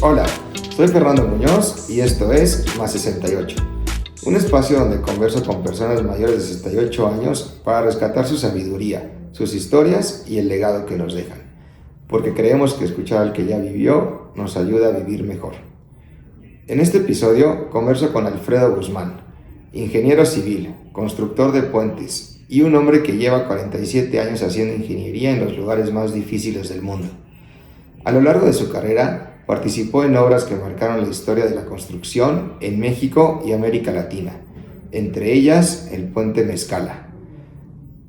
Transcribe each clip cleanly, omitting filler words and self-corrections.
Hola, soy Fernando Muñoz y esto es Más 68, un espacio donde converso con personas mayores de 68 años para rescatar su sabiduría, sus historias y el legado que nos dejan, porque creemos que escuchar al que ya vivió nos ayuda a vivir mejor. En este episodio converso con Alfredo Guzmán, ingeniero civil, constructor de puentes y un hombre que lleva 47 años haciendo ingeniería en los lugares más difíciles del mundo. A lo largo de su carrera, participó en obras que marcaron la historia de la construcción en México y América Latina, entre ellas el Puente Mezcala,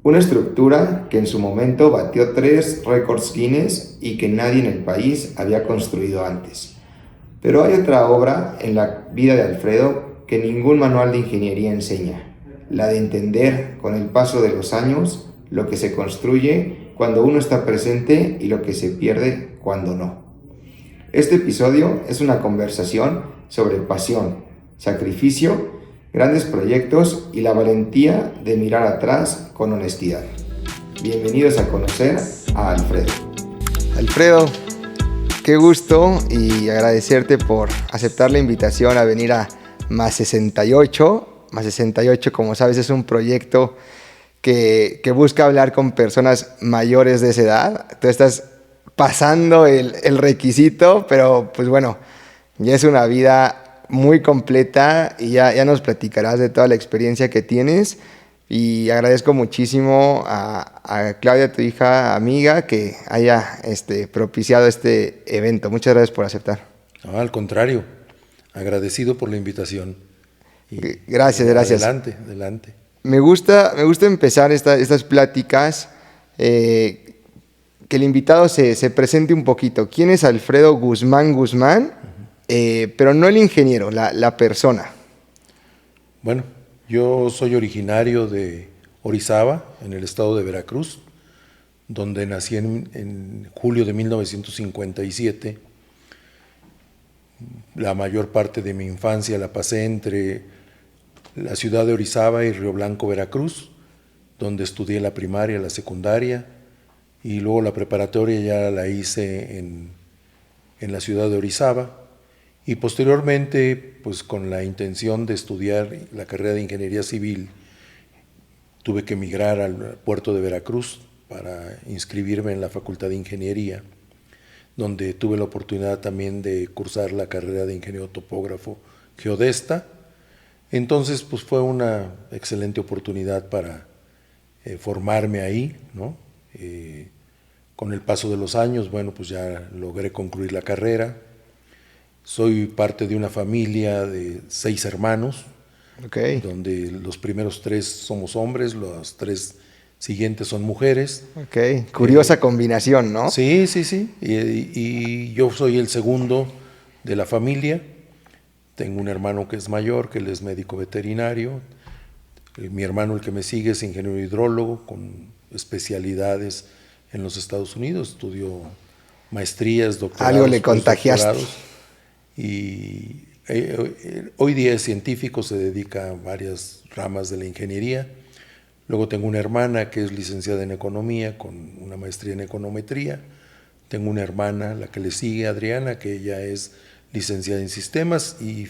una estructura que en su momento batió 3 récords Guinness y que nadie en el país había construido antes. Pero hay otra obra en la vida de Alfredo que ningún manual de ingeniería enseña, la de entender con el paso de los años lo que se construye cuando uno está presente y lo que se pierde cuando no. Este episodio es una conversación sobre pasión, sacrificio, grandes proyectos y la valentía de mirar atrás con honestidad. Bienvenidos a conocer a Alfredo. Alfredo, qué gusto y agradecerte por aceptar la invitación a venir a Más 68. Más 68, como sabes, es un proyecto que busca hablar con personas mayores de esa edad. Tú estás pasando el requisito, pero pues bueno, ya es una vida muy completa y ya nos platicarás de toda la experiencia que tienes. Y agradezco muchísimo a Claudia, tu hija amiga, que haya propiciado este evento. Muchas gracias por aceptar. No, al contrario, agradecido por la invitación. Y, gracias. Adelante. Me gusta empezar estas pláticas, que el invitado se presente un poquito. ¿Quién es Alfredo Guzmán? Pero no el ingeniero, la persona. Bueno, yo soy originario de Orizaba, en el estado de Veracruz, donde nací en julio de 1957. La mayor parte de mi infancia la pasé entre la ciudad de Orizaba y Río Blanco, Veracruz, donde estudié la primaria, la secundaria, y luego la preparatoria ya la hice en la ciudad de Orizaba, y posteriormente, pues con la intención de estudiar la carrera de ingeniería civil, tuve que emigrar al puerto de Veracruz para inscribirme en la Facultad de Ingeniería, donde tuve la oportunidad también de cursar la carrera de ingeniero topógrafo geodesta. Entonces, pues fue una excelente oportunidad para formarme ahí, ¿no? Con el paso de los años, bueno, pues ya logré concluir la carrera. Soy parte de una familia de 6 hermanos, Okay. donde los primeros 3 somos hombres, los 3 siguientes son mujeres. Okay. Curiosa combinación, ¿no? Sí. Y yo soy el segundo de la familia. Tengo un hermano que es mayor, que él es médico veterinario. Mi hermano, el que me sigue, es ingeniero hidrólogo con especialidades en los Estados Unidos. Estudió maestrías, doctorados. Algo le contagiaste. Y hoy día es científico, se dedica a varias ramas de la ingeniería. Luego tengo una hermana que es licenciada en economía con una maestría en econometría. Tengo una hermana, la que le sigue, Adriana, que ella es licenciada en sistemas, y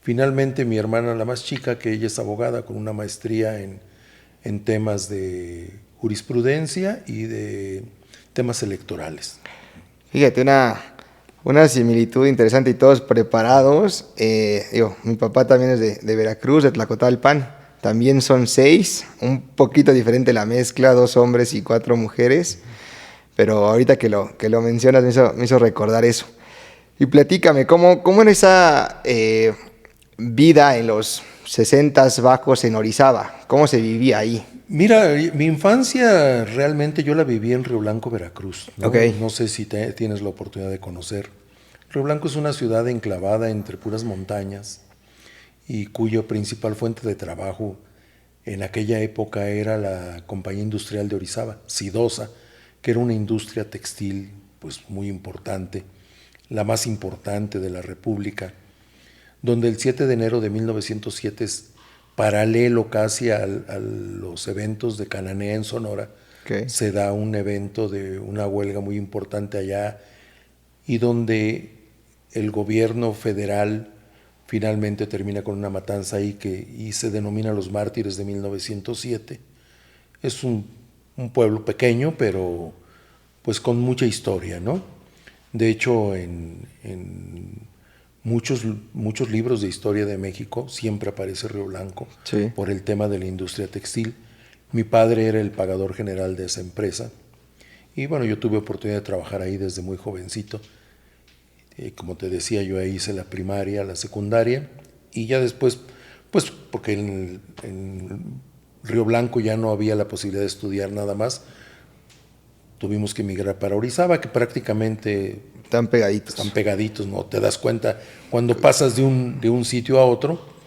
finalmente mi hermana, la más chica, que ella es abogada con una maestría en temas de jurisprudencia y de temas electorales. Fíjate, una similitud interesante y todos preparados. Mi papá también es de Veracruz, de Tlacotalpan. También son 6, un poquito diferente la mezcla, 2 hombres y 4 mujeres. Pero ahorita que lo mencionas me hizo recordar eso. Y platícame, ¿cómo en esa vida en los 60s bajos en Orizaba? ¿Cómo se vivía ahí? Mira, mi infancia realmente yo la viví en Río Blanco, Veracruz, ¿no? Okay. No sé si tienes la oportunidad de conocer. Río Blanco es una ciudad enclavada entre puras montañas y cuya principal fuente de trabajo en aquella época era la Compañía Industrial de Orizaba, Sidosa, que era una industria textil pues muy importante, la más importante de la República, donde el 7 de enero de 1907 es paralelo casi a los eventos de Cananea en Sonora. Okay. Se da un evento de una huelga muy importante allá y donde el gobierno federal finalmente termina con una matanza ahí y se denomina Los Mártires de 1907. Es un pueblo pequeño, pero pues con mucha historia, ¿no? De hecho, en muchos libros de historia de México siempre aparece Río Blanco, Sí. por el tema de la industria textil. Mi padre era el pagador general de esa empresa y bueno, yo tuve oportunidad de trabajar ahí desde muy jovencito. Como te decía, yo ahí hice la primaria, la secundaria y ya después, pues porque en Río Blanco ya no había la posibilidad de estudiar nada más, tuvimos que emigrar para Orizaba, que prácticamente Están pegaditos. están pegaditos, ¿no? Te das cuenta cuando pasas de un sitio a otro.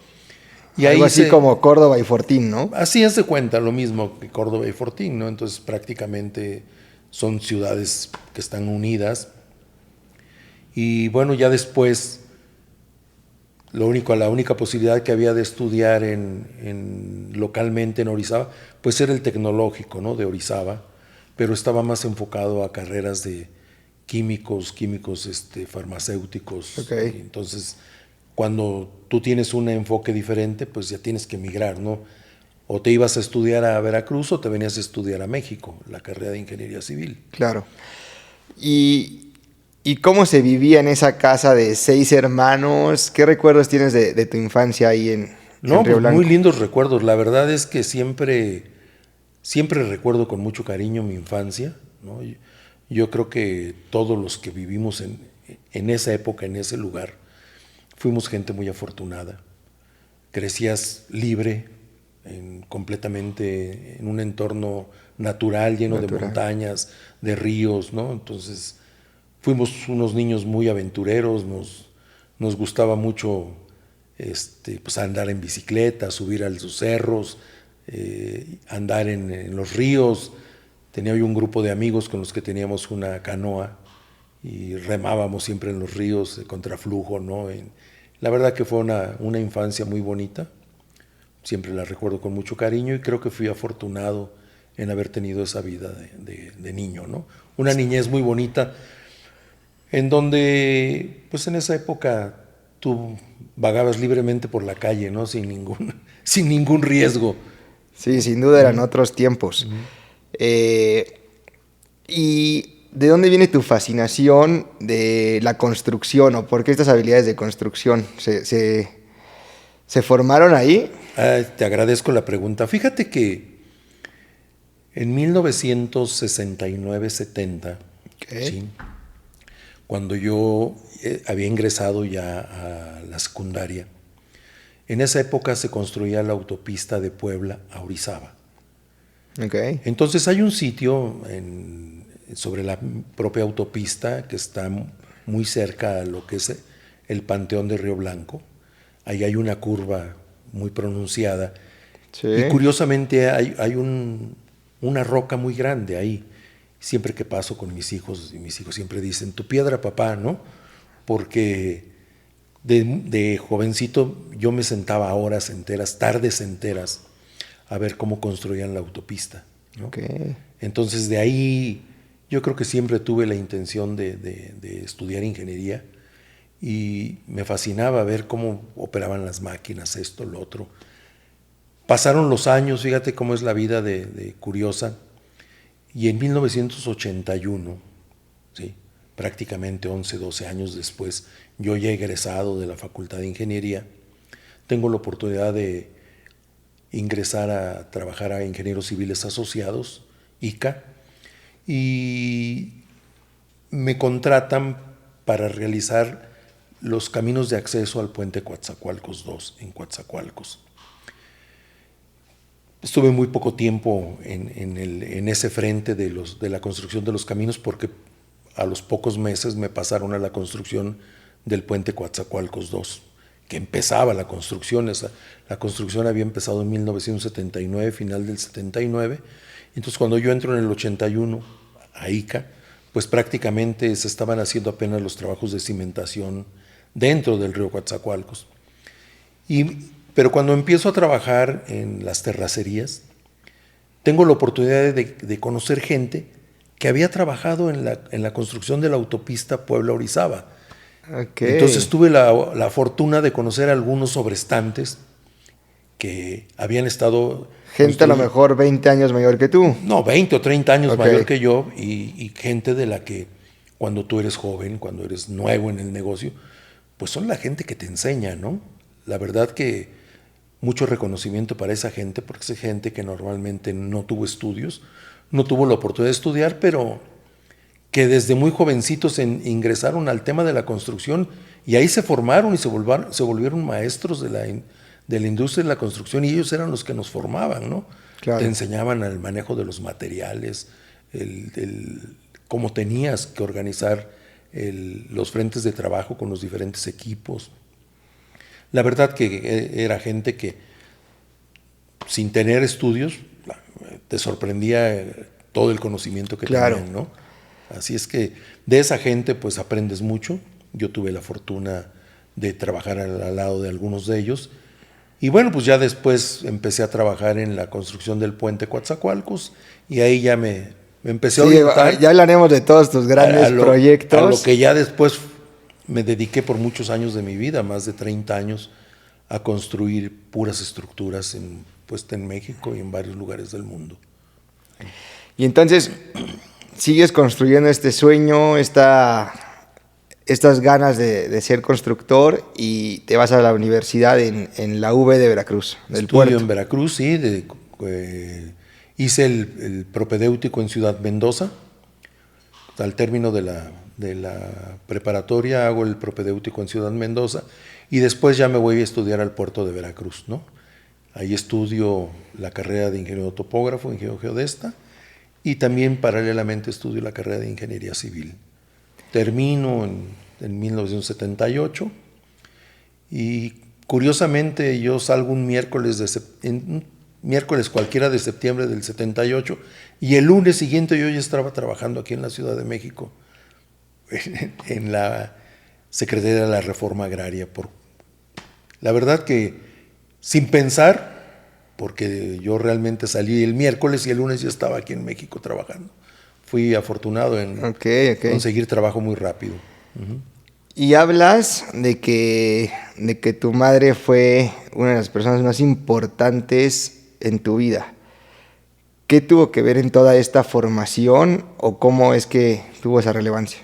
Y Algo ahí así como Córdoba y Fortín, ¿no? así es de cuenta, lo mismo que Córdoba y Fortín, ¿no? Entonces prácticamente son ciudades que están unidas. Y bueno, ya después, la única posibilidad que había de estudiar localmente en Orizaba, pues era el tecnológico, ¿no? De Orizaba, pero estaba más enfocado a carreras de químicos, farmacéuticos. Ok. Entonces, cuando tú tienes un enfoque diferente, pues ya tienes que emigrar, ¿no? O te ibas a estudiar a Veracruz o te venías a estudiar a México, la carrera de ingeniería civil. Claro. ¿Y cómo se vivía en esa casa de 6 hermanos? ¿Qué recuerdos tienes de tu infancia ahí en No, Río pues Blanco? muy lindos recuerdos. La verdad es que siempre recuerdo con mucho cariño mi infancia, ¿no? Yo creo que todos los que vivimos en esa época, en ese lugar, fuimos gente muy afortunada. Crecías libre, completamente en un entorno natural, lleno de montañas, de ríos, ¿no? Entonces, fuimos unos niños muy aventureros, nos gustaba mucho pues andar en bicicleta, subir a los cerros, andar en los ríos. Tenía yo un grupo de amigos con los que teníamos una canoa y remábamos siempre en los ríos de contraflujo, ¿no? La verdad que fue una infancia muy bonita, siempre la recuerdo con mucho cariño y creo que fui afortunado en haber tenido esa vida de niño, ¿no? Una niñez muy bonita, en donde, pues en esa época tú vagabas libremente por la calle, ¿no? Sin ningún riesgo. Sí, sin duda eran otros tiempos. ¿Y de dónde viene tu fascinación de la construcción o por qué estas habilidades de construcción se formaron ahí? Te agradezco la pregunta. Fíjate que en 1969-70, Okay. ¿sí? Cuando yo había ingresado ya a la secundaria, en esa época se construía la autopista de Puebla a Orizaba. Okay. Entonces hay un sitio sobre la propia autopista que está muy cerca a lo que es el Panteón de Río Blanco. Ahí hay una curva muy pronunciada. Sí. Y curiosamente hay una roca muy grande ahí. Siempre que paso con mis hijos, y mis hijos siempre dicen, tu piedra, papá, ¿no? Porque de jovencito yo me sentaba horas enteras, tardes enteras, a ver cómo construían la autopista, ¿no? Okay. Entonces de ahí yo creo que siempre tuve la intención de estudiar ingeniería y me fascinaba ver cómo operaban las máquinas, esto, lo otro. Pasaron los años, fíjate cómo es la vida de curiosa, y en 1981, ¿sí? Prácticamente 11, 12 años después, yo ya egresado de la Facultad de Ingeniería, tengo la oportunidad de ingresar a trabajar a Ingenieros Civiles Asociados, ICA, y me contratan para realizar los caminos de acceso al puente Coatzacoalcos II en Coatzacoalcos. Estuve muy poco tiempo en ese frente de la construcción de los caminos porque a los pocos meses me pasaron a la construcción del puente Coatzacoalcos II, que empezaba la construcción. La construcción había empezado en 1979, final del 79. Entonces cuando yo entro en el 81 a ICA, pues prácticamente se estaban haciendo apenas los trabajos de cimentación dentro del río Coatzacoalcos. Pero cuando empiezo a trabajar en las terracerías, tengo la oportunidad de conocer gente que había trabajado en la construcción de la autopista Puebla-Orizaba. Okay. Entonces tuve la fortuna de conocer a algunos sobrestantes que habían estado... Gente a lo mejor 20 años mayor que tú. No, 20 o 30 años Okay. mayor que yo y gente de la que cuando tú eres joven, cuando eres nuevo en el negocio, pues son la gente que te enseña, ¿no? La verdad que mucho reconocimiento para esa gente, porque es gente que normalmente no tuvo estudios, no tuvo la oportunidad de estudiar, pero que desde muy jovencitos ingresaron al tema de la construcción y ahí se formaron y se volvieron maestros de la industria de la construcción y ellos eran los que nos formaban, ¿no? Claro. Te enseñaban el manejo de los materiales, cómo tenías que organizar los frentes de trabajo con los diferentes equipos. La verdad que era gente que sin tener estudios te sorprendía todo el conocimiento que claro. tenían, ¿no? Así es que de esa gente pues aprendes mucho. Yo tuve la fortuna de trabajar al lado de algunos de ellos. Y bueno, pues ya después empecé a trabajar en la construcción del puente Coatzacoalcos y ahí ya me empecé a orientar. Ya hablaremos de todos tus grandes proyectos. A lo que ya después me dediqué por muchos años de mi vida, más de 30 años, a construir puras estructuras en México y en varios lugares del mundo. Y entonces, sigues construyendo este sueño, estas ganas de ser constructor y te vas a la universidad en la UV de Veracruz, del puerto. Estudio en Veracruz, sí. Hice el propedéutico en Ciudad Mendoza. Al término de la preparatoria hago el propedéutico en Ciudad Mendoza y después ya me voy a estudiar al puerto de Veracruz, ¿no? Ahí estudio la carrera de ingeniero topógrafo, ingeniero geodesta y también paralelamente estudio la carrera de ingeniería civil. Termino en 1978 y curiosamente yo salgo un miércoles cualquiera de septiembre del 78 y el lunes siguiente yo ya estaba trabajando aquí en la Ciudad de México en la Secretaría de la Reforma Agraria. La verdad que sin pensar, porque yo realmente salí el miércoles y el lunes ya estaba aquí en México trabajando. Fui afortunado en conseguir trabajo muy rápido. Uh-huh. Y hablas de que tu madre fue una de las personas más importantes en tu vida. ¿Qué tuvo que ver en toda esta formación o cómo es que tuvo esa relevancia?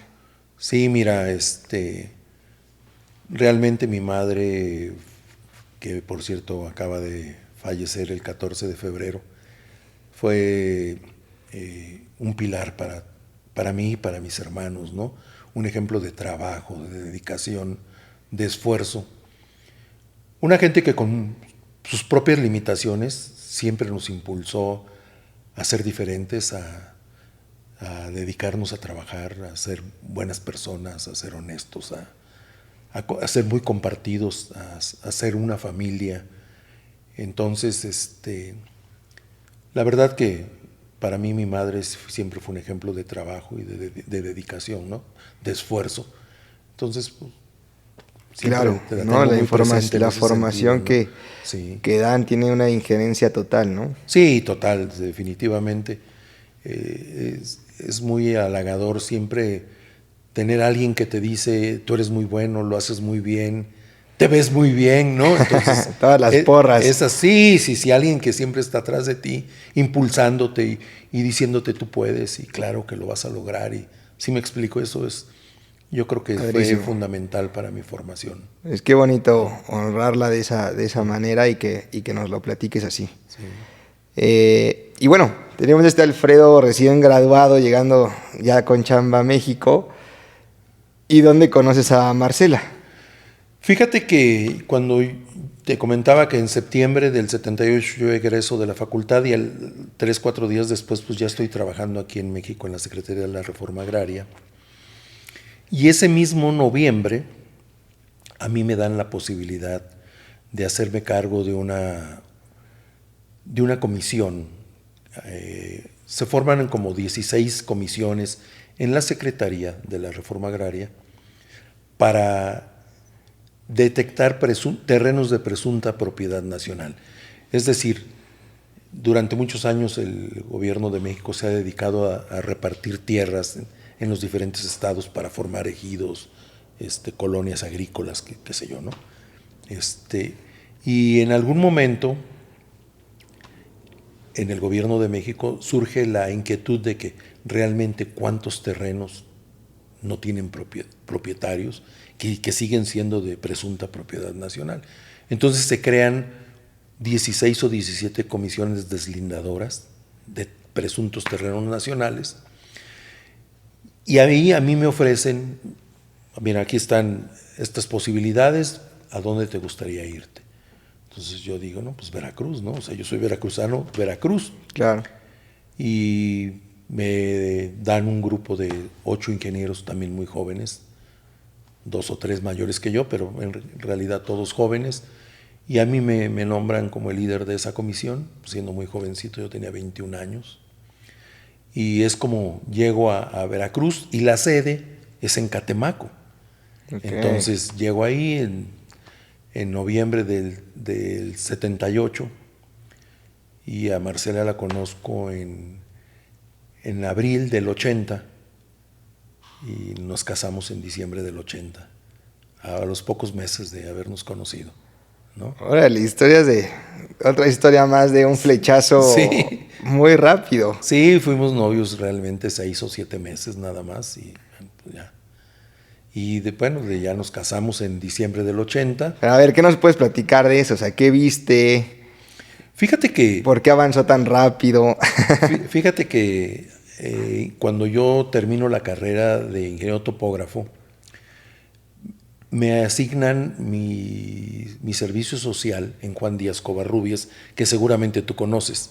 Sí, mira, realmente mi madre, que por cierto acaba de fallecer el 14 de febrero, fue un pilar para mí y para mis hermanos, ¿no? Un ejemplo de trabajo, de dedicación, de esfuerzo. Una gente que con sus propias limitaciones siempre nos impulsó a ser diferentes, a dedicarnos a trabajar, a ser buenas personas, a ser honestos, a ser muy compartidos, a ser una familia. Entonces, la verdad que para mí mi madre siempre fue un ejemplo de trabajo y de dedicación, ¿no? De esfuerzo. Entonces, pues, claro, ¿no? La formación sentido, ¿no? Sí. que dan tiene una injerencia total, ¿no? Sí, total, definitivamente. Es muy halagador siempre tener a alguien que te dice, tú eres muy bueno, lo haces muy bien, te ves muy bien, ¿no? Entonces, todas las porras. Es así, sí, alguien que siempre está atrás de ti, impulsándote y diciéndote tú puedes y claro que lo vas a lograr. Y si me explico, eso yo creo que fue fundamental para mi formación. Es que bonito honrarla de esa manera y que nos lo platiques así. Sí. Y bueno, tenemos a Alfredo recién graduado, llegando ya con chamba a México. ¿Y dónde conoces a Marcela? Fíjate que cuando te comentaba que en septiembre del 78 yo egreso de la facultad y 3-4 días después pues ya estoy trabajando aquí en México en la Secretaría de la Reforma Agraria. Y ese mismo noviembre a mí me dan la posibilidad de hacerme cargo de una comisión. Se forman como 16 comisiones en la Secretaría de la Reforma Agraria para detectar terrenos de presunta propiedad nacional. Es decir, durante muchos años el gobierno de México se ha dedicado a repartir tierras en los diferentes estados para formar ejidos, colonias agrícolas, qué sé yo, ¿no? Y en algún momento, en el gobierno de México, surge la inquietud de que realmente cuántos terrenos no tienen propietarios, que siguen siendo de presunta propiedad nacional. Entonces se crean 16 o 17 comisiones deslindadoras de presuntos terrenos nacionales, y a mí me ofrecen, mira, aquí están estas posibilidades, ¿a dónde te gustaría irte? Entonces yo digo, no, pues Veracruz, ¿no? O sea, yo soy veracruzano, Veracruz. Claro. Y me dan un grupo de 8 ingenieros también muy jóvenes, 2 o 3 mayores que yo, pero en realidad todos jóvenes, y a mí me nombran como el líder de esa comisión, siendo muy jovencito, yo tenía 21 años, y es como llego a Veracruz, y la sede es en Catemaco. Okay. Entonces llego ahí en noviembre del 78, y a Marcela la conozco en abril del 80, y nos casamos en diciembre del 80, a los pocos meses de habernos conocido, ¿no? Órale, otra historia más de un flechazo. Sí. Muy rápido. Sí, fuimos novios realmente 6 o 7 meses nada más, y pues ya. Y ya nos casamos en diciembre del 80. A ver, ¿qué nos puedes platicar de eso? O sea, ¿qué viste? Fíjate que... ¿Por qué avanzó tan rápido? Fíjate que cuando yo termino la carrera de ingeniero topógrafo, me asignan mi servicio social en Juan Díaz Covarrubias, que seguramente tú conoces.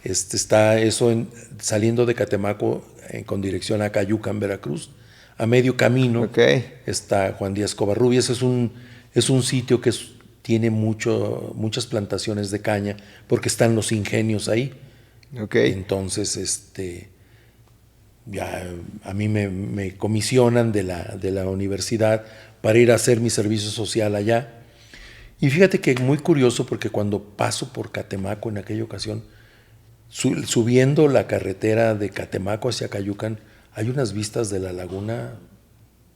Está eso saliendo de Catemaco con dirección a Cayucan, Veracruz. A medio camino está Juan Díaz Covarrubias. Es un sitio que tiene muchas plantaciones de caña, porque están los ingenios ahí. Entonces, ya a mí me comisionan de la universidad para ir a hacer mi servicio social allá. Y fíjate que muy curioso, porque cuando paso por Catemaco en aquella ocasión, subiendo la carretera de Catemaco hacia Cayucan, hay unas vistas de la laguna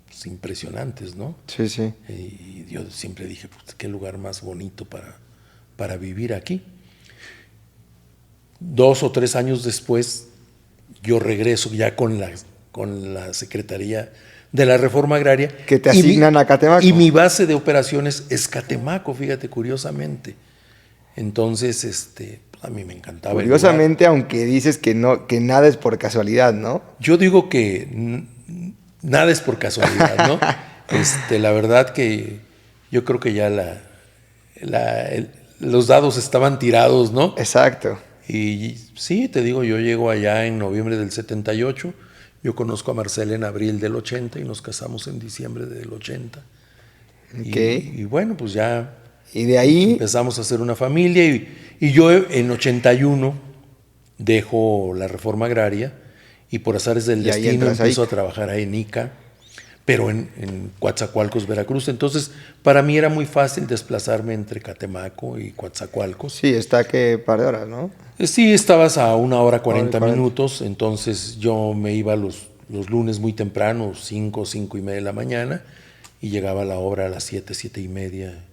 pues, impresionantes, ¿no? Sí, sí. Y yo siempre dije, pues, qué lugar más bonito para vivir aquí. 2 o 3 años después, yo regreso ya con la Secretaría de la Reforma Agraria. Que te asignan a Catemaco. Y mi base de operaciones es Catemaco, fíjate, curiosamente. Entonces, a mí me encantaba. Curiosamente, aunque dices que nada es por casualidad, ¿no? Yo digo que nada es por casualidad, ¿no? La verdad que yo creo que ya los dados estaban tirados, ¿no? Exacto. Y sí, te digo, yo llego allá en noviembre del 78, yo conozco a Marcela en abril del 80 y nos casamos en diciembre del 80. Y bueno, pues ya... Y de ahí empezamos a hacer una familia, y yo en 81 dejo la Reforma Agraria y por azares del destino empiezo a trabajar ahí en ICA, pero en Coatzacoalcos, Veracruz. Entonces, para mí era muy fácil desplazarme entre Catemaco y Coatzacoalcos. Sí, está que par de horas, ¿no? Sí, estabas a 1 hora 40 minutos, entonces yo me iba los lunes muy temprano, 5:30 de la mañana, y llegaba a la obra a las 7:30.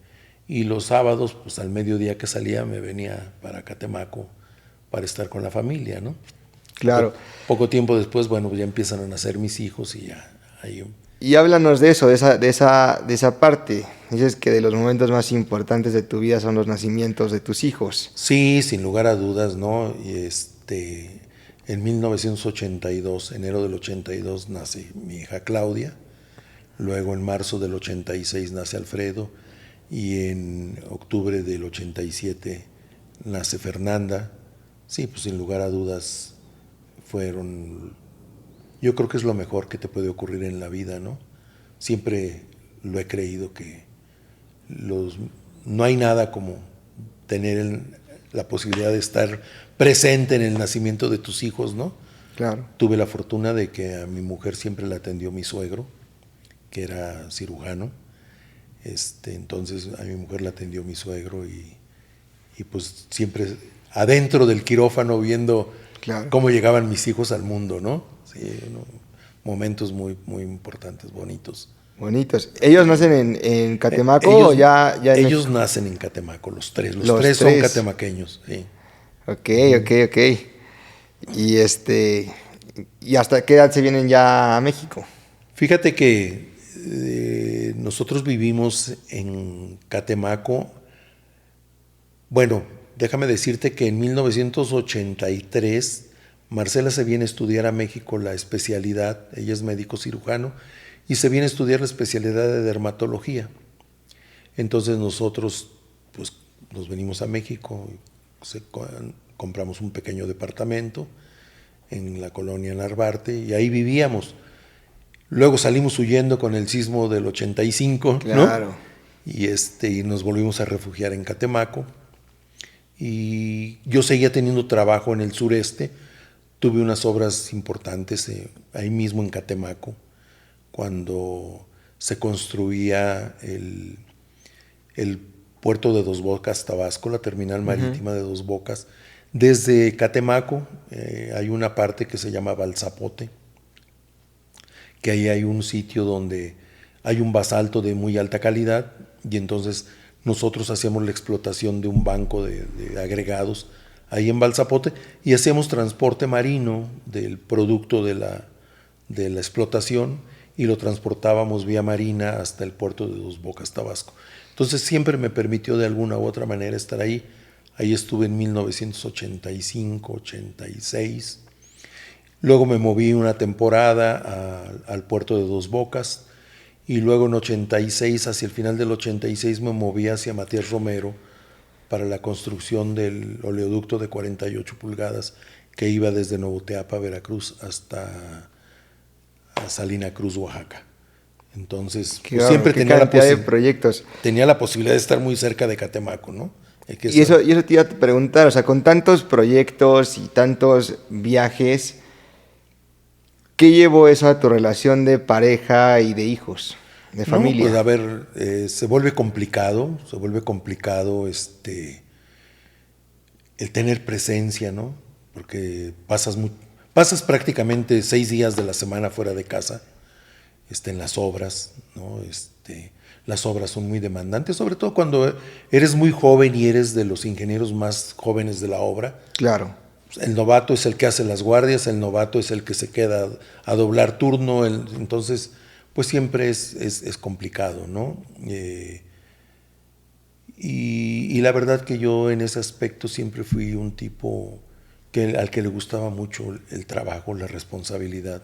Y los sábados, pues al mediodía que salía, me venía para Catemaco para estar con la familia, ¿no? Claro. Poco tiempo después, bueno, pues ya empiezan a nacer mis hijos y ya ahí... Y háblanos de eso, de esa parte. Dices que de los momentos más importantes de tu vida son los nacimientos de tus hijos. Sí, sin lugar a dudas, ¿no? Y en 1982, enero del 82, nace mi hija Claudia. Luego en marzo del 86 nace Alfredo. Y en octubre del 87 nace Fernanda. Sí, pues sin lugar a dudas yo creo que es lo mejor que te puede ocurrir en la vida, ¿no? Siempre lo he creído, que no hay nada como tener la posibilidad de estar presente en el nacimiento de tus hijos, ¿no? Claro. Tuve la fortuna de que a mi mujer siempre la atendió mi suegro, que era cirujano. Entonces a mi mujer la atendió mi suegro, y pues siempre adentro del quirófano viendo cómo llegaban mis hijos al mundo, ¿no? Sí, momentos muy, muy importantes, bonitos. Bonitos. ¿Ellos nacen en Catemaco o ya en ellos nacen en Catemaco, los tres. Los tres son catemaqueños, sí. Ok, ok. Y ¿y hasta qué edad se vienen ya a México? Fíjate que nosotros vivimos en Catemaco. Bueno, déjame decirte que en 1983 Marcela se viene a estudiar a México la especialidad, ella es médico cirujano, y se viene a estudiar la especialidad de dermatología. Entonces nosotros pues nos venimos a México, compramos un pequeño departamento en la colonia Narvarte y ahí vivíamos. Luego salimos huyendo con el sismo del 85, claro. ¿no? Y nos volvimos a refugiar en Catemaco. Y yo seguía teniendo trabajo en el sureste. Tuve unas obras importantes ahí mismo en Catemaco, cuando se construía el puerto de Dos Bocas, Tabasco, la terminal marítima de Dos Bocas. Desde Catemaco hay una parte que se llama Balzapote, que ahí hay un sitio donde hay un basalto de muy alta calidad y entonces nosotros hacíamos la explotación de un banco de agregados ahí en Balzapote y hacíamos transporte marino del producto de la explotación y lo transportábamos vía marina hasta el puerto de Dos Bocas, Tabasco. Entonces siempre me permitió de alguna u otra manera estar ahí. Ahí estuve en 1985, 86. Luego me moví una temporada al puerto de Dos Bocas y luego en 86, hacia el final del 86, me moví hacia Matías Romero para la construcción del oleoducto de 48 pulgadas que iba desde Novoteapa, Veracruz, hasta Salina Cruz, Oaxaca. Entonces, pues, siempre tenía proyectos. Tenía la posibilidad de estar muy cerca de Catemaco, ¿no? Y eso te iba a preguntar, o sea, con tantos proyectos y tantos viajes, ¿qué llevó eso a tu relación de pareja y de hijos, de familia? Pues a ver, se vuelve complicado el tener presencia, ¿no? Porque pasas prácticamente 6 días de la semana fuera de casa, en las obras, ¿no? Las obras son muy demandantes, sobre todo cuando eres muy joven y eres de los ingenieros más jóvenes de la obra. Claro. El novato es el que hace las guardias, el novato es el que se queda a doblar turno, entonces pues siempre es complicado, ¿no? Y la verdad que yo en ese aspecto siempre fui un tipo al que le gustaba mucho el trabajo, la responsabilidad,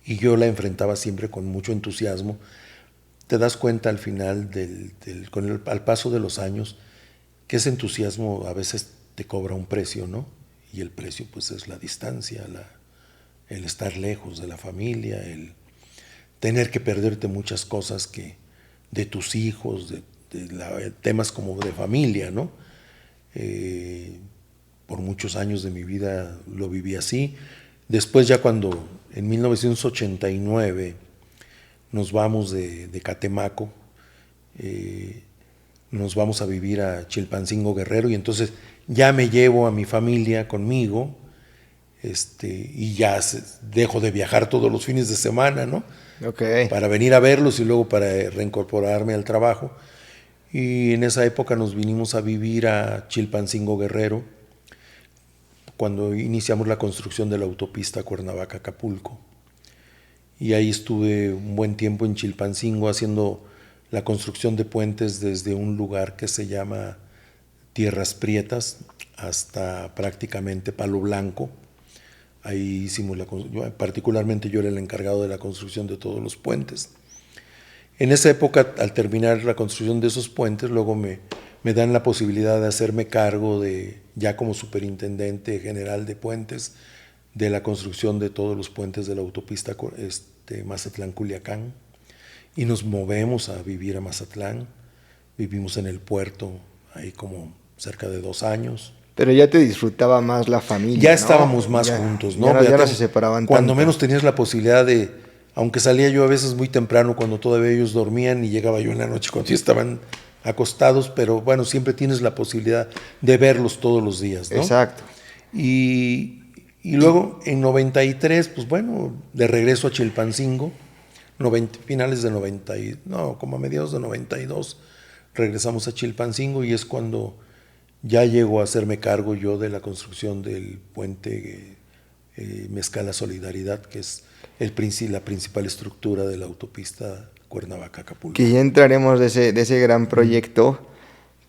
y yo la enfrentaba siempre con mucho entusiasmo. Te das cuenta al final, al paso de los años, que ese entusiasmo a veces te cobra un precio, ¿no? Y el precio pues es la distancia, el estar lejos de la familia, el tener que perderte muchas cosas de tus hijos, temas como de familia, ¿no? Por muchos años de mi vida lo viví así. Después ya cuando en 1989 nos vamos de Catemaco, nos vamos a vivir a Chilpancingo, Guerrero, y entonces ya me llevo a mi familia conmigo, y ya dejo de viajar todos los fines de semana, ¿no? Okay. Para venir a verlos y luego para reincorporarme al trabajo. Y en esa época nos vinimos a vivir a Chilpancingo, Guerrero, cuando iniciamos la construcción de la autopista Cuernavaca-Acapulco. Y ahí estuve un buen tiempo en Chilpancingo haciendo la construcción de puentes desde un lugar que se llama Tierras Prietas hasta prácticamente Palo Blanco. Ahí hicimos particularmente yo era el encargado de la construcción de todos los puentes. En esa época, al terminar la construcción de esos puentes, luego me dan la posibilidad de hacerme cargo ya como superintendente general de puentes, de la construcción de todos los puentes de la autopista Mazatlán-Culiacán, y nos movemos a vivir a Mazatlán. Vivimos en el puerto ahí como cerca de 2 años. Pero ya te disfrutaba más la familia, ya ¿no? Estábamos más juntos, ¿no? Ya no se separaban cuando tanto. menos tenías la posibilidad de, aunque salía yo a veces muy temprano cuando todavía ellos dormían y llegaba yo en la noche cuando ya estaban acostados, pero bueno, siempre tienes la posibilidad de verlos todos los días, ¿no? Exacto. Y luego en 93, pues bueno, de regreso a Chilpancingo, finales de 90, como a mediados de 92, regresamos a Chilpancingo y es cuando ya llego a hacerme cargo yo de la construcción del puente Mezcala Solidaridad, que es la principal estructura de la autopista Cuernavaca-Acapulco. Que ya entraremos de ese gran proyecto,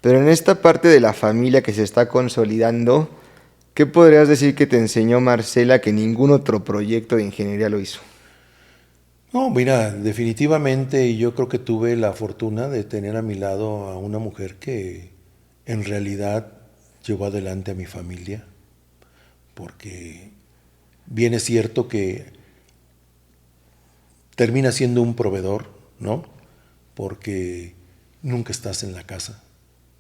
pero en esta parte de la familia que se está consolidando, ¿qué podrías decir que te enseñó Marcela que ningún otro proyecto de ingeniería lo hizo? No, mira, definitivamente yo creo que tuve la fortuna de tener a mi lado a una mujer que en realidad llevó adelante a mi familia, porque bien es cierto que termina siendo un proveedor, ¿no? Porque nunca estás en la casa,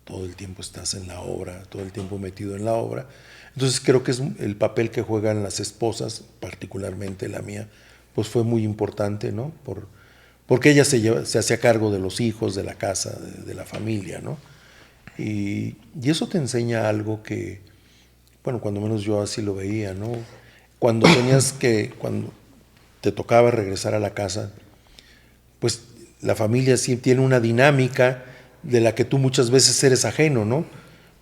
todo el tiempo estás en la obra, todo el tiempo metido en la obra. Entonces creo que es el papel que juegan las esposas, particularmente la mía, pues fue muy importante, ¿no? Porque ella se hacía cargo de los hijos, de la casa, de la familia, ¿no? Y eso te enseña algo que, bueno, cuando menos yo así lo veía, ¿no? Cuando te tocaba regresar a la casa, pues la familia sí tiene una dinámica de la que tú muchas veces eres ajeno, ¿no?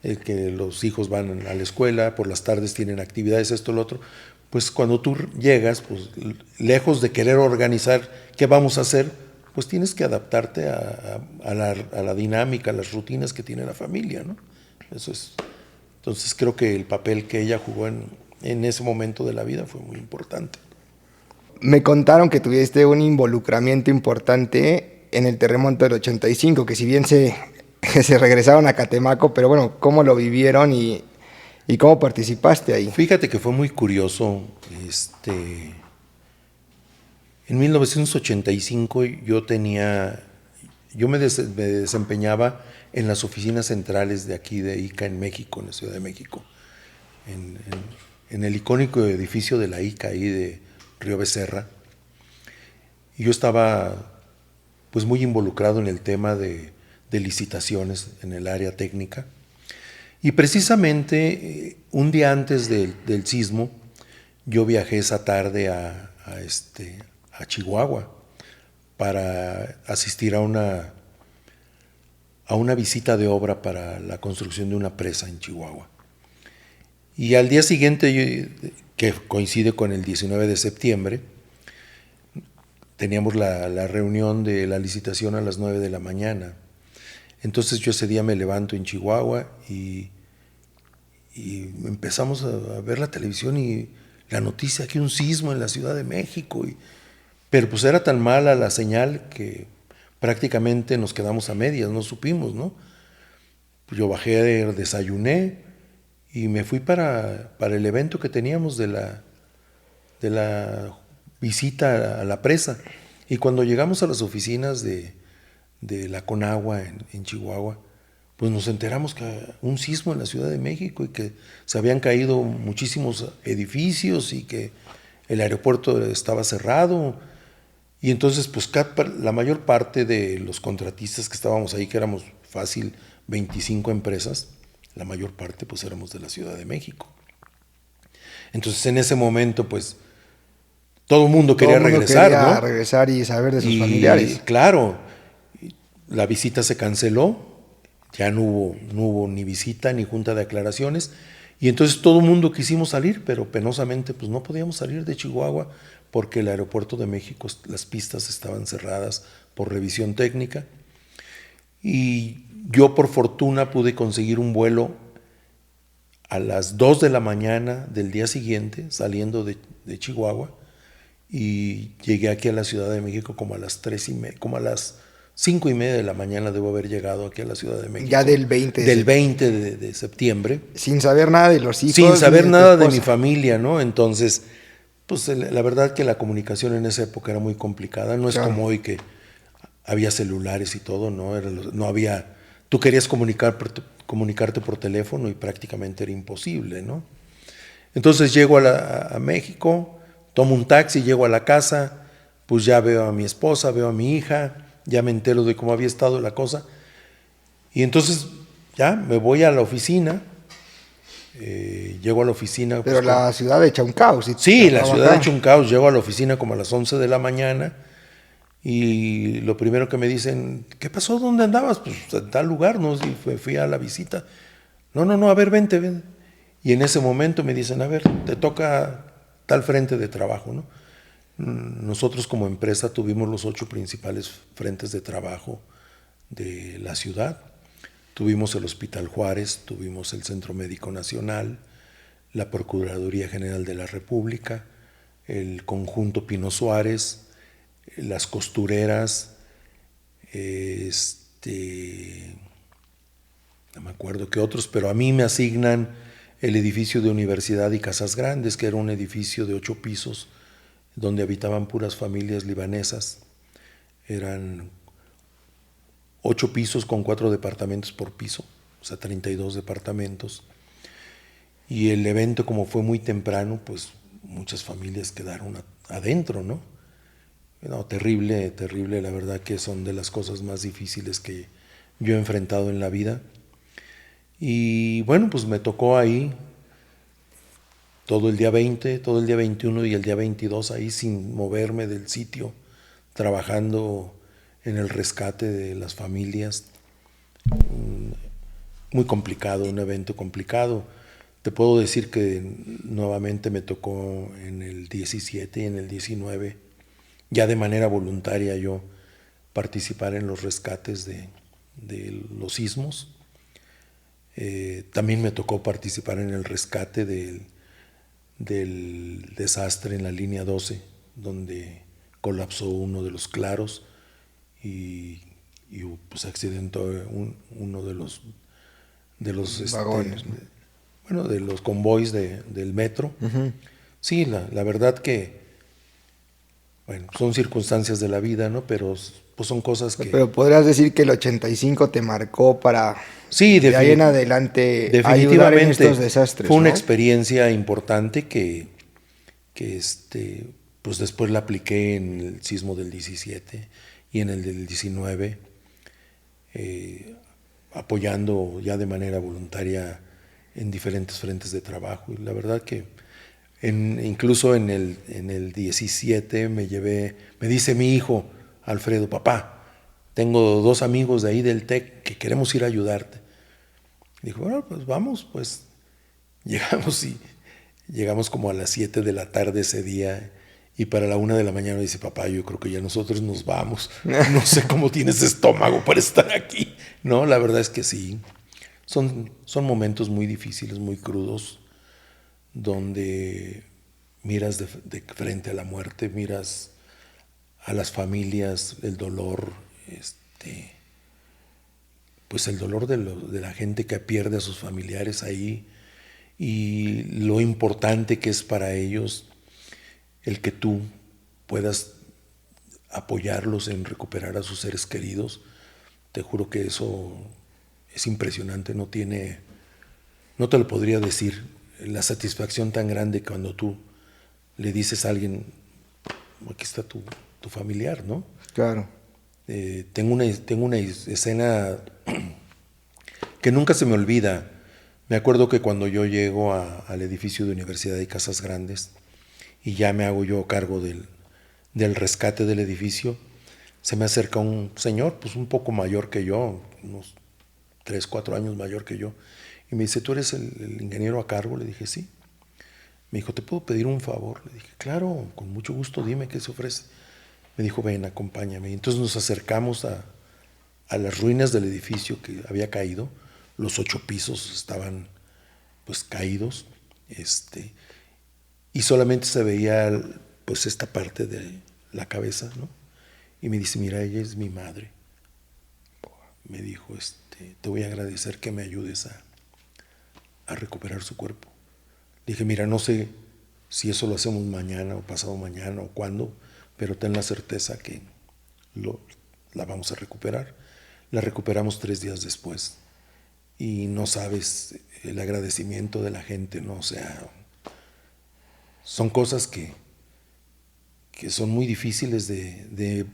Que los hijos van a la escuela, por las tardes tienen actividades, esto, lo otro. Pues cuando tú llegas, pues lejos de querer organizar qué vamos a hacer, pues tienes que adaptarte a la dinámica, a las rutinas que tiene la familia, ¿no? Eso es. Entonces creo que el papel que ella jugó en ese momento de la vida fue muy importante. Me contaron que tuviste un involucramiento importante en el terremoto del 85, que si bien se regresaron a Catemaco, pero bueno, ¿cómo lo vivieron y cómo participaste ahí? Fíjate que fue muy curioso. En 1985 yo me desempeñaba en las oficinas centrales de aquí de ICA en México, en la Ciudad de México, en el icónico edificio de la ICA ahí de Río Becerra. Y yo estaba pues muy involucrado en el tema de licitaciones en el área técnica. Y precisamente un día antes del sismo, yo viajé esa tarde a Chihuahua para asistir a una visita de obra para la construcción de una presa en Chihuahua. Y al día siguiente, que coincide con el 19 de septiembre, teníamos la reunión de la licitación a las 9 de la mañana. Entonces yo ese día me levanto en Chihuahua y empezamos a ver la televisión y la noticia que un sismo en la Ciudad de México. Pero pues era tan mala la señal que prácticamente nos quedamos a medias, no supimos, ¿no? Yo bajé, desayuné y me fui para el evento que teníamos de la visita a la presa. Y cuando llegamos a las oficinas de la Conagua en Chihuahua, pues nos enteramos que un sismo en la Ciudad de México y que se habían caído muchísimos edificios y que el aeropuerto estaba cerrado. Y entonces pues la mayor parte de los contratistas que estábamos ahí, que éramos fácil 25 empresas, la mayor parte pues éramos de la Ciudad de México. Entonces en ese momento pues todo el mundo quería regresar, ¿no? Regresar y saber de sus familiares. Claro, la visita se canceló, ya no hubo ni visita ni junta de aclaraciones, y entonces todo el mundo quisimos salir, pero penosamente pues no podíamos salir de Chihuahua porque el aeropuerto de México, las pistas estaban cerradas por revisión técnica, y yo por fortuna pude conseguir un vuelo a las 2 de la mañana del día siguiente, saliendo de Chihuahua, y llegué aquí a la Ciudad de México como a las 5:30 de la mañana debo haber llegado aquí a la Ciudad de México. Ya del 20. Del 20 de septiembre. Sin saber nada de los hijos. Sin saber nada de mi familia, ¿no? Entonces, pues la verdad que la comunicación en esa época era muy complicada. No es como hoy que había celulares y todo, ¿no? No había... Tú querías comunicarte por teléfono y prácticamente era imposible, ¿no? Entonces llego a México, tomo un taxi, llego a la casa, pues ya veo a mi esposa, veo a mi hija, ya me entero de cómo había estado la cosa. Y entonces ya me voy a la oficina, llego a la oficina. Pero pues, la ciudad de Chuncaus. Sí, la ciudad de Chuncaus, llego a la oficina como a las 11 de la mañana Y lo primero que me dicen, ¿qué pasó? ¿Dónde andabas? Pues en tal lugar, ¿no? Y fui a la visita. No, a ver, vente, ven. Y en ese momento me dicen, a ver, te toca tal frente de trabajo, ¿no? Nosotros como empresa tuvimos los 8 principales frentes de trabajo de la ciudad. Tuvimos el Hospital Juárez, tuvimos el Centro Médico Nacional, la Procuraduría General de la República, el Conjunto Pino Suárez, las costureras, no me acuerdo qué otros, pero a mí me asignan el edificio de Universidad y Casas Grandes, que era un edificio de 8 pisos, donde habitaban puras familias libanesas. Eran 8 pisos con 4 departamentos por piso, o sea, 32 departamentos. Y el evento, como fue muy temprano, pues muchas familias quedaron adentro, ¿no? No, terrible, terrible, la verdad que son de las cosas más difíciles que yo he enfrentado en la vida. Y bueno, pues me tocó ahí todo el día 20, todo el día 21 y el día 22 ahí sin moverme del sitio, trabajando en el rescate de las familias. Muy complicado, un evento complicado. Te puedo decir que nuevamente me tocó en el 17 y en el 19, ya de manera voluntaria yo participar en los rescates de los sismos. También me tocó participar en el rescate del desastre en la línea 12, donde colapsó uno de los claros y pues accidentó uno de los vagones, ¿no? bueno, de los convoys del metro. Uh-huh. Sí, la verdad que, bueno, son circunstancias de la vida, ¿no? Pero pues son cosas que... Pero podrías decir que el 85 te marcó para Sí, de ahí en adelante definitivamente ayudar en estos desastres, fue una ¿no? experiencia importante que pues después la apliqué en el sismo del 17 y en el del 19, apoyando ya de manera voluntaria en diferentes frentes de trabajo. Y la verdad que incluso en el 17 me dice mi hijo Alfredo, papá, tengo 2 amigos de ahí del TEC que queremos ir a ayudarte. Dijo, bueno, pues vamos, pues llegamos como a las 7 de la tarde ese día y para la 1 de la mañana dice, papá, yo creo que ya nosotros nos vamos. No sé cómo tienes estómago para estar aquí. No, la verdad es que sí. Son momentos muy difíciles, muy crudos, donde miras de frente a la muerte, miras a las familias, el dolor, pues el dolor de la gente que pierde a sus familiares ahí y lo importante que es para ellos el que tú puedas apoyarlos en recuperar a sus seres queridos. Te juro que eso es impresionante, no te lo podría decir, la satisfacción tan grande cuando tú le dices a alguien, aquí está tu familiar, ¿no? Claro. Tengo una escena que nunca se me olvida. Me acuerdo que cuando yo llego al edificio de Universidad y Casas Grandes y ya me hago yo cargo del rescate del edificio, se me acerca un señor, pues un poco mayor que yo, unos 3, 4 años mayor que yo, y me dice, ¿tú eres el ingeniero a cargo? Le dije, sí. Me dijo, ¿te puedo pedir un favor? Le dije, claro, con mucho gusto, dime qué se ofrece. Me dijo, ven, acompáñame. Y entonces nos acercamos a las ruinas del edificio que había caído. Los 8 pisos estaban pues caídos, y solamente se veía pues esta parte de la cabeza, ¿no? Y me dice, mira, ella es mi madre. Me dijo, te voy a agradecer que me ayudes a recuperar su cuerpo. Le dije, mira, no sé si eso lo hacemos mañana o pasado mañana o cuándo, pero ten la certeza que la vamos a recuperar. La recuperamos 3 días después. Y no sabes el agradecimiento de la gente, ¿no? O sea, son cosas que son muy difíciles de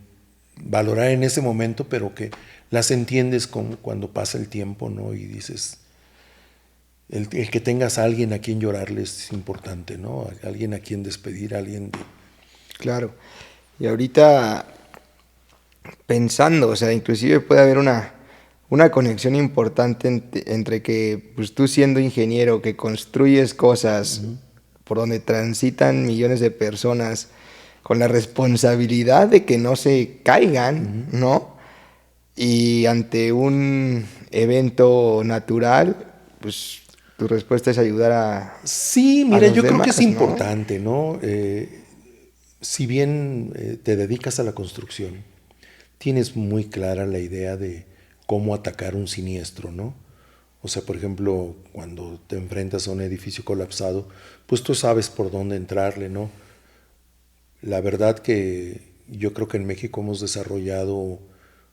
valorar en ese momento, pero que las entiendes cuando pasa el tiempo, ¿no? Y dices, el que tengas a alguien a quien llorarle es importante, ¿no? Alguien a quien despedir, alguien de... Claro. Y ahorita pensando, o sea, inclusive puede haber una conexión importante entre que pues, tú siendo ingeniero que construyes cosas por donde transitan millones de personas con la responsabilidad de que no se caigan, ¿no? Y ante un evento natural, pues tu respuesta es ayudar Sí, a mira, los yo creo que es demás, ¿no? importante, ¿no? Si bien te dedicas a la construcción, tienes muy clara la idea de cómo atacar un siniestro, ¿no? O sea, por ejemplo, cuando te enfrentas a un edificio colapsado, pues tú sabes por dónde entrarle, ¿no? La verdad que yo creo que en México hemos desarrollado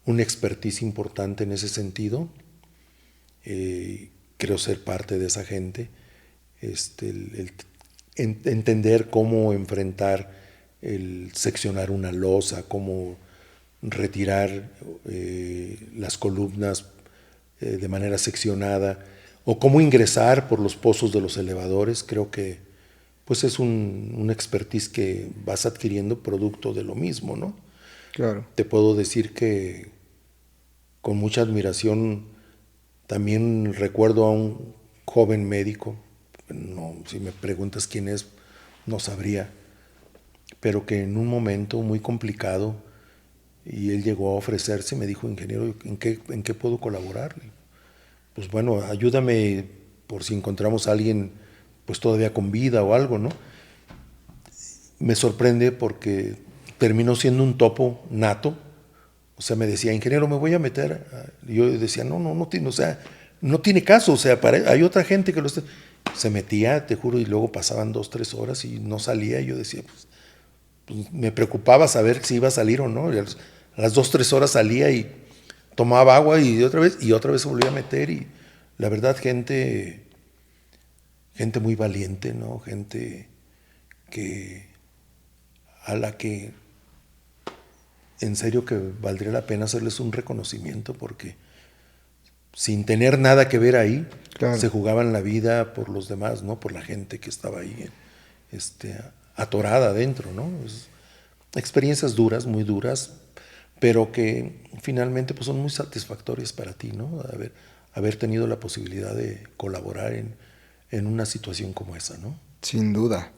una expertise importante en ese sentido. Creo ser parte de esa gente. Entender cómo enfrentar el seccionar una losa, cómo retirar las columnas de manera seccionada o cómo ingresar por los pozos de los elevadores, creo que pues es un expertise que vas adquiriendo producto de lo mismo, ¿no? Claro. Te puedo decir que con mucha admiración también recuerdo a un joven médico, no, si me preguntas quién es, no sabría, pero que en un momento muy complicado y él llegó a ofrecerse, me dijo, ingeniero, en qué puedo colaborar? Pues bueno, ayúdame por si encontramos a alguien pues todavía con vida o algo, ¿no? Me sorprende porque terminó siendo un topo nato. O sea, me decía, ingeniero, me voy a meter. Y yo decía, no tiene, o sea, no tiene caso. O sea, hay otra gente que lo está. Se metía, te juro, y luego pasaban 2, 3 horas y no salía. Y yo decía, pues, me preocupaba saber si iba a salir o no. Y a las 2, 3 horas salía y tomaba agua y otra vez se volvía a meter. Y la verdad, gente muy valiente, ¿no? Gente que a la que en serio que valdría la pena hacerles un reconocimiento porque sin tener nada que ver ahí, Claro. se jugaban la vida por los demás, ¿no? Por la gente que estaba ahí, atorada adentro, ¿no? Experiencias duras, muy duras, pero que finalmente pues, son muy satisfactorias para ti, ¿no? Haber tenido la posibilidad de colaborar en una situación como esa, ¿no? Sin duda.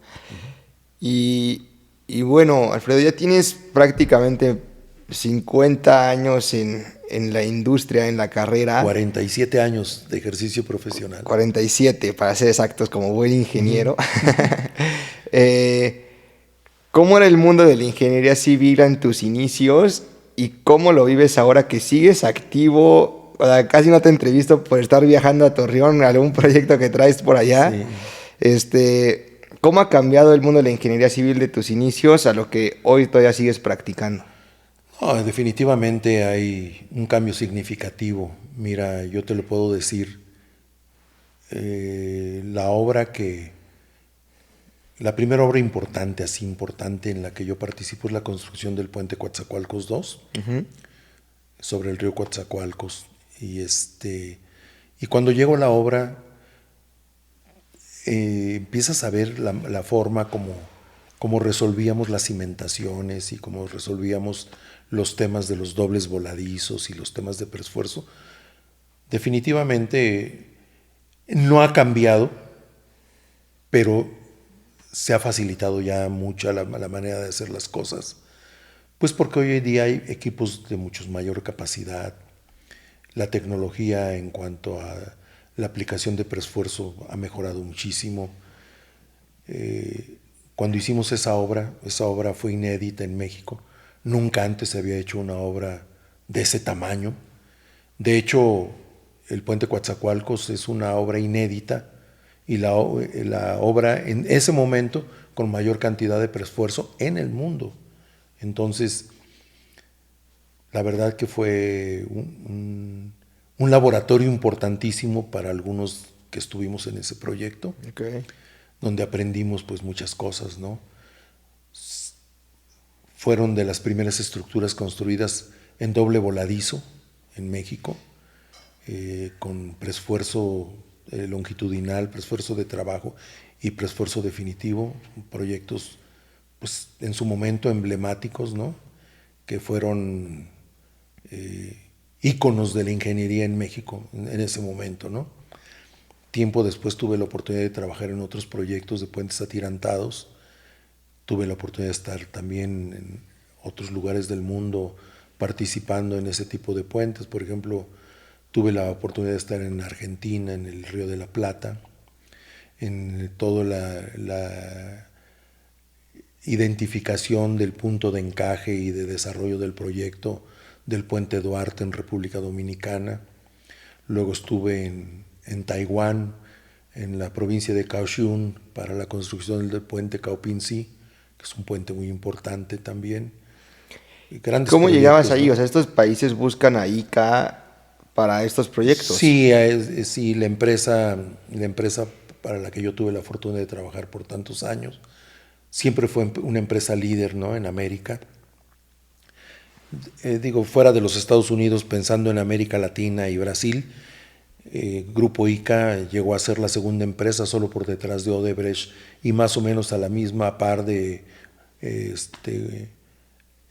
Y, y bueno, Alfredo, ya tienes prácticamente 50 años en la industria, en la carrera, 47 años de ejercicio profesional. 47 para ser exactos, como buen Ujú. ingeniero. Eh, ¿Cómo era el mundo de la ingeniería civil en tus inicios y cómo lo vives ahora que sigues activo? O sea, casi no te entrevisto por estar viajando a Torreón, algún proyecto que traes por allá. Sí. ¿Cómo ha cambiado el mundo de la ingeniería civil de tus inicios a lo que hoy todavía sigues practicando? No, definitivamente hay un cambio significativo. Mira, yo te lo puedo decir. La obra la primera obra importante, así importante en la que yo participo es la construcción del puente Coatzacoalcos 2 Ujú. sobre el río Coatzacoalcos. Y cuando llego a la obra, empiezas a ver la forma como resolvíamos las cimentaciones y cómo resolvíamos los temas de los dobles voladizos y los temas de preesfuerzo. Definitivamente no ha cambiado, pero se ha facilitado ya mucho la manera de hacer las cosas. Pues porque hoy en día hay equipos de mucho mayor capacidad. La tecnología en cuanto a la aplicación de preesfuerzo ha mejorado muchísimo. Cuando hicimos esa obra fue inédita en México. Nunca antes se había hecho una obra de ese tamaño. De hecho, el puente Coatzacoalcos es una obra inédita y la obra en ese momento con mayor cantidad de preesfuerzo en el mundo. Entonces, la verdad que fue un laboratorio importantísimo para algunos que estuvimos en ese proyecto, Okay. donde aprendimos pues muchas cosas, ¿no? Fueron de las primeras estructuras construidas en doble voladizo en México, con preesfuerzo longitudinal, preesfuerzo de trabajo y preesfuerzo definitivo, proyectos pues en su momento emblemáticos, ¿no? Que fueron íconos de la ingeniería en México en ese momento, ¿no? Tiempo después tuve la oportunidad de trabajar en otros proyectos de puentes atirantados. Tuve la oportunidad de estar también en otros lugares del mundo participando en ese tipo de puentes. Por ejemplo, tuve la oportunidad de estar en Argentina, en el Río de la Plata, en toda la identificación del punto de encaje y de desarrollo del proyecto del Puente Duarte en República Dominicana. Luego estuve en Taiwán, en la provincia de Kaohsiung, para la construcción del puente Kaoping-Si, que es un puente muy importante también. Grandes ¿Cómo llegabas proyectos, ahí? ¿no? O sea, estos países buscan a ICA para estos proyectos. Sí, sí, la empresa para la que yo tuve la fortuna de trabajar por tantos años, siempre fue una empresa líder, ¿no?, en América. Digo, fuera de los Estados Unidos, pensando en América Latina y Brasil, Grupo ICA llegó a ser la segunda empresa solo por detrás de Odebrecht y más o menos a la misma par de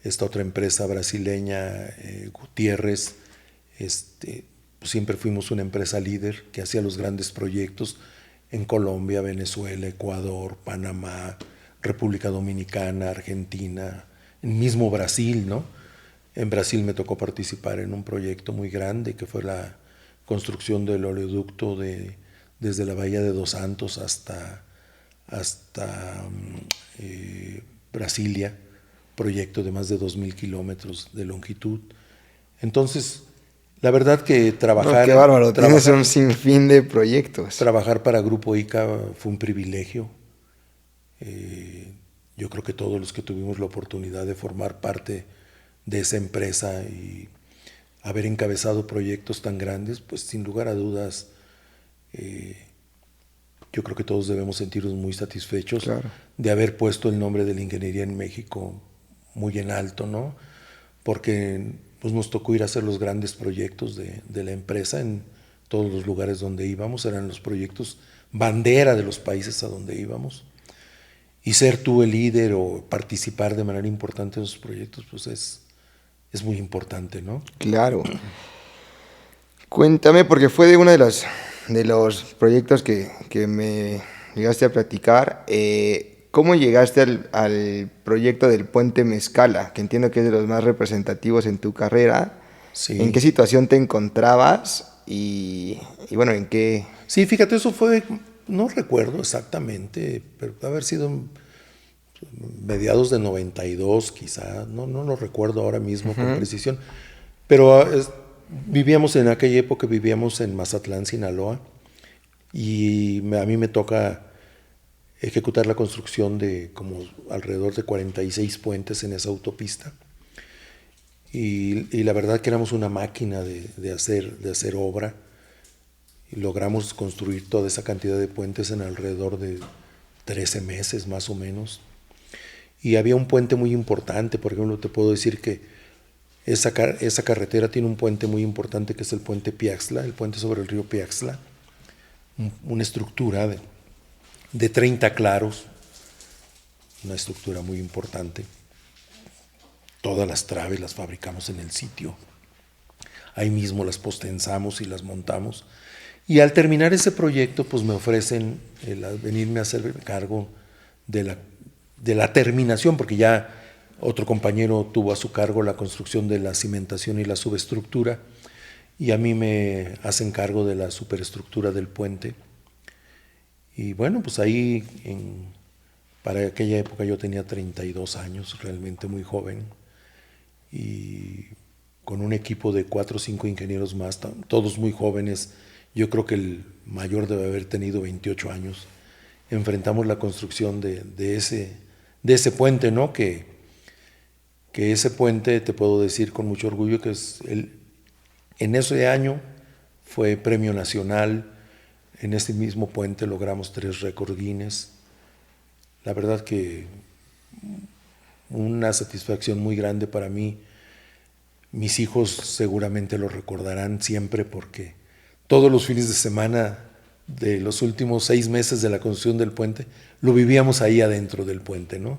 esta otra empresa brasileña, Gutiérrez. Siempre fuimos una empresa líder que hacía los grandes proyectos en Colombia, Venezuela, Ecuador, Panamá, República Dominicana, Argentina, el mismo Brasil, ¿no? En Brasil me tocó participar en un proyecto muy grande que fue la construcción del oleoducto desde la bahía de Dos Santos hasta Brasilia, proyecto de más de 2.000 kilómetros de longitud. Entonces, la verdad que No, qué bárbaro, tienes un sinfín de proyectos. trabajar para Grupo ICA fue un privilegio. Yo creo que todos los que tuvimos la oportunidad de formar parte de esa empresa y haber encabezado proyectos tan grandes, pues sin lugar a dudas, yo creo que todos debemos sentirnos muy satisfechos, Claro. de haber puesto el nombre de la ingeniería en México muy en alto, ¿no? Porque pues, nos tocó ir a hacer los grandes proyectos de la empresa en todos los lugares donde íbamos, eran los proyectos bandera de los países a donde íbamos. Y ser tú el líder o participar de manera importante en esos proyectos, pues es muy importante, ¿no? Claro. Cuéntame, porque fue de uno de los proyectos que me llegaste a platicar. ¿Cómo llegaste al proyecto del Puente Mezcala, que entiendo que es de los más representativos en tu carrera? Sí. ¿En qué situación te encontrabas? Y bueno, ¿en qué? Sí, fíjate, eso fue, no recuerdo exactamente, pero debe haber sido mediados de 92 quizá, no lo recuerdo ahora mismo con precisión, pero vivíamos en aquella época, vivíamos en Mazatlán, Sinaloa, y a mí me toca ejecutar la construcción de como alrededor de 46 puentes en esa autopista. Y la verdad que éramos una máquina de hacer obra, y logramos construir toda esa cantidad de puentes en alrededor de 13 meses más o menos. Y había un puente muy importante, por ejemplo, te puedo decir que esa carretera tiene un puente muy importante que es el puente Piaxtla, el puente sobre el río Piaxtla, una estructura de 30 claros, una estructura muy importante. Todas las traves las fabricamos en el sitio, ahí mismo las postenzamos y las montamos. Y al terminar ese proyecto, pues me ofrecen venirme a hacer cargo de la terminación, porque ya otro compañero tuvo a su cargo la construcción de la cimentación y la subestructura, y a mí me hacen cargo de la superestructura del puente. Y bueno, pues ahí, para aquella época yo tenía 32 años, realmente muy joven, y con un equipo de 4 o 5 ingenieros más, todos muy jóvenes. Yo creo que el mayor debe haber tenido 28 años. Enfrentamos la construcción de ese puente, ¿no? Que ese puente, te puedo decir con mucho orgullo, que en ese año fue premio nacional. En ese mismo puente logramos 3 récords Guinness. La verdad que una satisfacción muy grande para mí. Mis hijos seguramente lo recordarán siempre porque todos los fines de semana de los últimos 6 meses de la construcción del puente lo vivíamos ahí adentro del puente, ¿no?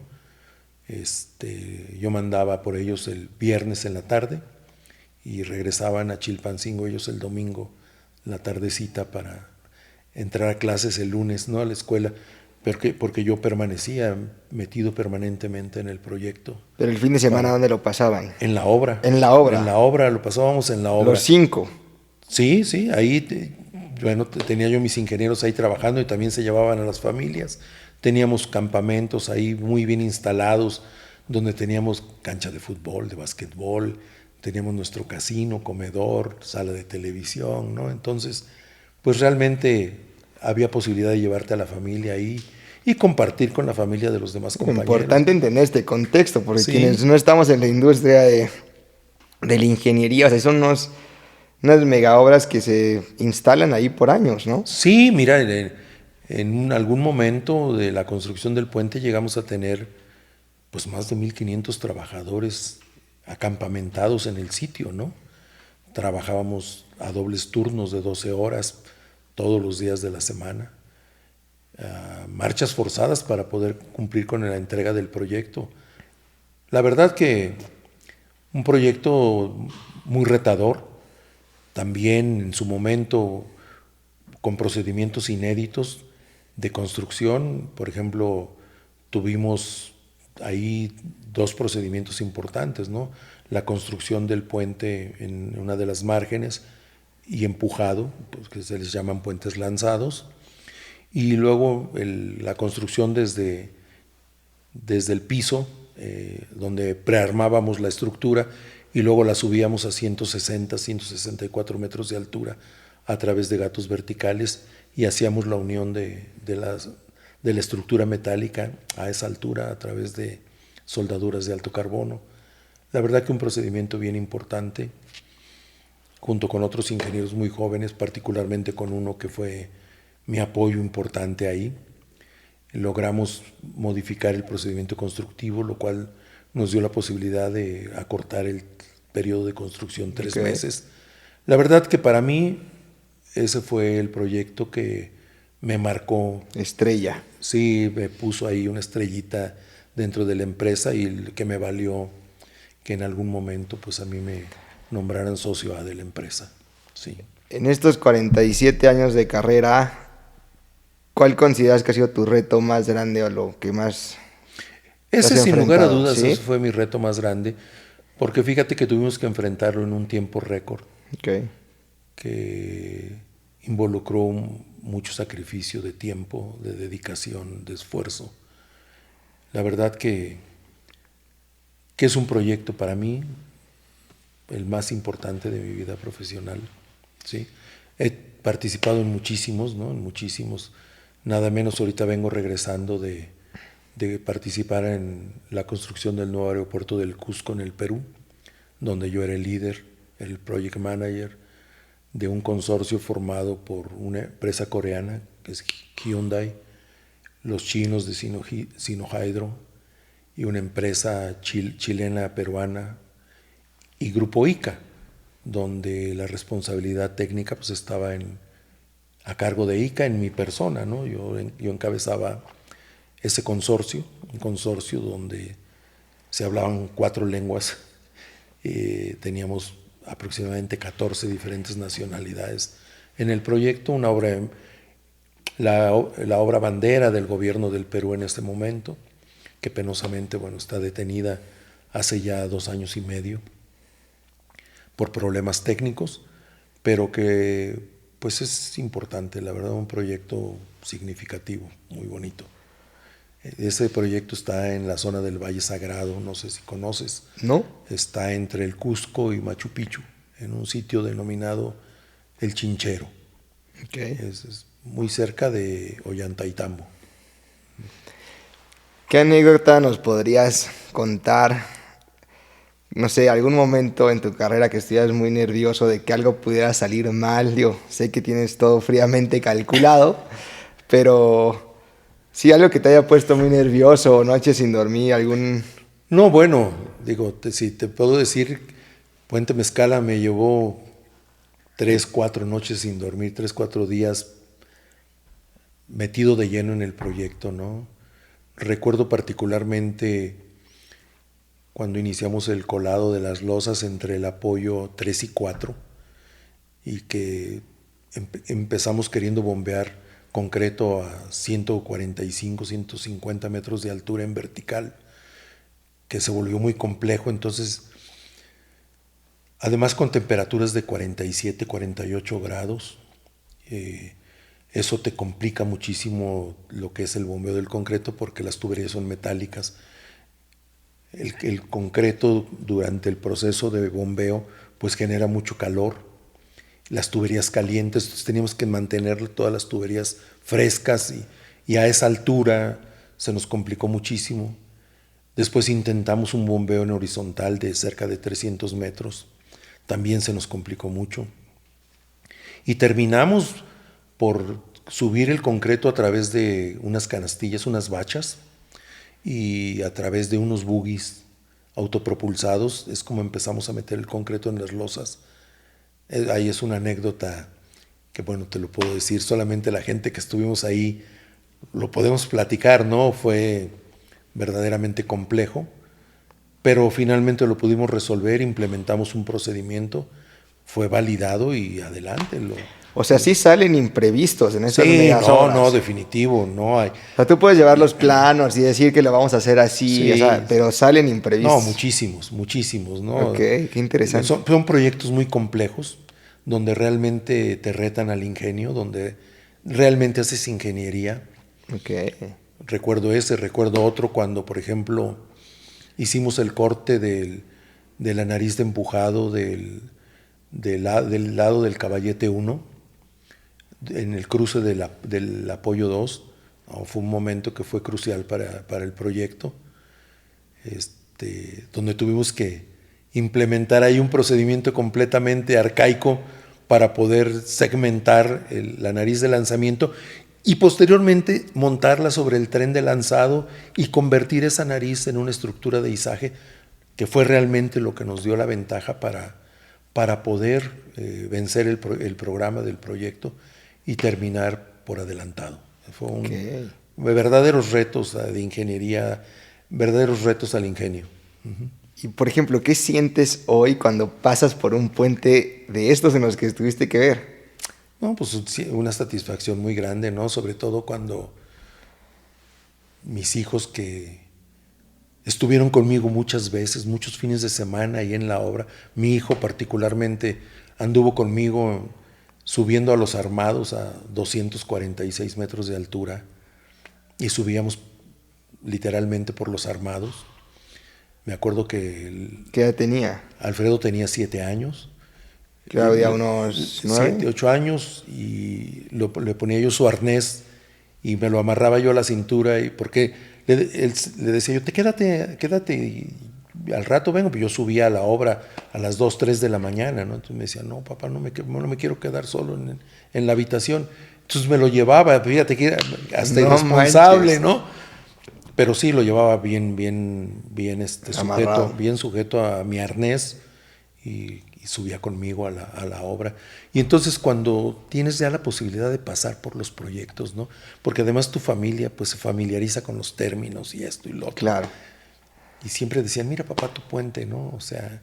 Yo mandaba por ellos el viernes en la tarde y regresaban a Chilpancingo ellos el domingo, la tardecita, para entrar a clases el lunes, ¿no? A la escuela, porque yo permanecía metido permanentemente en el proyecto. Pero el fin de semana, ¿dónde lo pasaban? En la obra. En la obra. En la obra, lo pasábamos en la obra. Los 5. Sí, sí, ahí bueno, tenía yo mis ingenieros ahí trabajando y también se llevaban a las familias. Teníamos campamentos ahí muy bien instalados, donde teníamos cancha de fútbol, de básquetbol, teníamos nuestro casino, comedor, sala de televisión, ¿no? Entonces, pues realmente había posibilidad de llevarte a la familia ahí y compartir con la familia de los demás compañeros. Importante entender este contexto, porque Sí. quienes no estamos en la industria de la ingeniería, o sea, son unas mega obras que se instalan ahí por años, ¿no? Sí, mira, en algún momento de la construcción del puente llegamos a tener pues más de 1,500 trabajadores acampamentados en el sitio, ¿no? Trabajábamos a dobles turnos de 12 horas todos los días de la semana, marchas forzadas para poder cumplir con la entrega del proyecto. La verdad que un proyecto muy retador, también en su momento con procedimientos inéditos de construcción. Por ejemplo, tuvimos ahí 2 procedimientos importantes, ¿no? La construcción del puente en una de las márgenes y empujado, pues, que se les llaman puentes lanzados, y luego la construcción desde el piso, donde prearmábamos la estructura y luego la subíamos a 160, 164 metros de altura a través de gatos verticales y hacíamos la unión de la estructura metálica a esa altura a través de soldaduras de alto carbono. La verdad que un procedimiento bien importante, junto con otros ingenieros muy jóvenes, particularmente con uno que fue mi apoyo importante ahí. Logramos modificar el procedimiento constructivo, lo cual nos dio la posibilidad de acortar el periodo de construcción 3 meses. La verdad que para mí ese fue el proyecto que me marcó. Estrella. Sí, me puso ahí una estrellita dentro de la empresa y que me valió que en algún momento pues a mí me nombraran socio A de la empresa. Sí. En estos 47 años de carrera, ¿cuál consideras que ha sido tu reto más grande o lo que más Ese, sin lugar a dudas, ¿sí? Ese fue mi reto más grande, porque fíjate que tuvimos que enfrentarlo en un tiempo récord, que involucró mucho sacrificio de tiempo, de dedicación, de esfuerzo. La verdad que es un proyecto para mí el más importante de mi vida profesional, ¿sí? He participado en muchísimos, ¿no? En muchísimos. Nada menos ahorita vengo regresando de participar en la construcción del nuevo aeropuerto del Cusco en el Perú, donde yo era el líder, el project manager de un consorcio formado por una empresa coreana, que es Hyundai, los chinos de Sinohydro y una empresa chilena, peruana y Grupo ICA, donde la responsabilidad técnica pues estaba a cargo de ICA en mi persona, ¿no? Yo encabezaba ese consorcio, un consorcio donde se hablaban 4 lenguas, teníamos aproximadamente 14 diferentes nacionalidades en el proyecto, una obra, la obra bandera del gobierno del Perú en este momento, que penosamente, bueno, está detenida hace ya 2 años y medio por problemas técnicos, pero que pues es importante, la verdad, un proyecto significativo, muy bonito. Ese proyecto está en la zona del Valle Sagrado, no sé si conoces. ¿No? Está entre el Cusco y Machu Picchu, en un sitio denominado El Chinchero. Es muy cerca de Ollantaytambo. ¿Qué anécdota nos podrías contar? No sé, algún momento en tu carrera que estuvieras muy nervioso de que algo pudiera salir mal. Yo sé que tienes todo fríamente calculado, pero sí, algo que te haya puesto muy nervioso o noches sin dormir, algún... No, bueno, digo, si te puedo decir, Puente Mezcala me llevó 3, 4 noches sin dormir, 3, 4 días metido de lleno en el proyecto, ¿no? Recuerdo particularmente cuando iniciamos el colado de las losas entre el apoyo 3 y 4 y que empezamos queriendo bombear concreto a 145, 150 metros de altura en vertical, que se volvió muy complejo. Entonces, además con temperaturas de 47, 48 grados, eso te complica muchísimo lo que es el bombeo del concreto porque las tuberías son metálicas. El concreto durante el proceso de bombeo pues genera mucho calor, las tuberías calientes, entonces teníamos que mantener todas las tuberías frescas y a esa altura se nos complicó muchísimo. Después intentamos un bombeo en horizontal de cerca de 300 metros, también se nos complicó mucho. Y terminamos por subir el concreto a través de unas canastillas, unas bachas, y a través de unos buggies autopropulsados es como empezamos a meter el concreto en las losas. Ahí es una anécdota que, bueno, te lo puedo decir, solamente la gente que estuvimos ahí lo podemos platicar, ¿no? Fue verdaderamente complejo, pero finalmente lo pudimos resolver, implementamos un procedimiento, fue validado y adelante. O sea, sí salen imprevistos en esas Sí, megas obras. no, definitivo, no hay. O sea, tú puedes llevar los planos y decir que lo vamos a hacer así, Sí. o sea, pero salen imprevistos. No, muchísimos, ¿no? Ok, qué interesante. Son proyectos muy complejos, donde realmente te retan al ingenio, donde realmente haces ingeniería. Ok. Recuerdo otro cuando, por ejemplo, hicimos el corte de la nariz de empujado del lado del Caballete 1, en el cruce del apoyo 2. No, fue un momento que fue crucial para el proyecto, donde tuvimos que implementar ahí un procedimiento completamente arcaico para poder segmentar la nariz de lanzamiento y posteriormente montarla sobre el tren de lanzado y convertir esa nariz en una estructura de izaje, que fue realmente lo que nos dio la ventaja para poder vencer el programa del proyecto y terminar por adelantado. Fue verdaderos retos de ingeniería, verdaderos retos al ingenio. Uh-huh. Y por ejemplo, ¿qué sientes hoy cuando pasas por un puente de estos en los que tuviste que ver? No, pues una satisfacción muy grande, ¿no? Sobre todo cuando mis hijos, que estuvieron conmigo muchas veces, muchos fines de semana ahí en la obra, mi hijo particularmente anduvo conmigo subiendo a los armados a 246 metros de altura y subíamos literalmente por los armados. Me acuerdo que... ¿Qué edad tenía? Alfredo tenía 7 años. Claudia unos 9. 7, 8 años y le ponía yo su arnés y me lo amarraba yo a la cintura y porque él le decía yo, quédate y al rato vengo, pues yo subía a la obra a las 2, 3 de la mañana, ¿no? Entonces me decía, no papá, no me quiero quedar solo en la habitación. Entonces me lo llevaba, fíjate que era hasta irresponsable, ¿no? Pero sí lo llevaba bien sujeto a mi arnés y subía conmigo a la obra. Y entonces cuando tienes ya la posibilidad de pasar por los proyectos, ¿no? Porque además tu familia pues se familiariza con los términos y esto y lo otro. Claro. Y siempre decían, mira papá, tu puente, ¿no? O sea...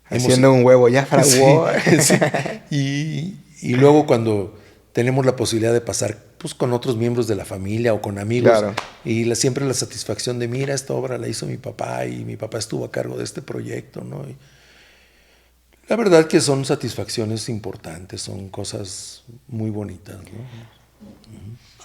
Haciendo un huevo, ya fraguó. Sí. Y luego cuando tenemos la posibilidad de pasar pues con otros miembros de la familia o con amigos, claro. Y siempre la satisfacción de, mira, esta obra la hizo mi papá y mi papá estuvo a cargo de este proyecto, ¿no? Y la verdad que son satisfacciones importantes, son cosas muy bonitas, ¿no?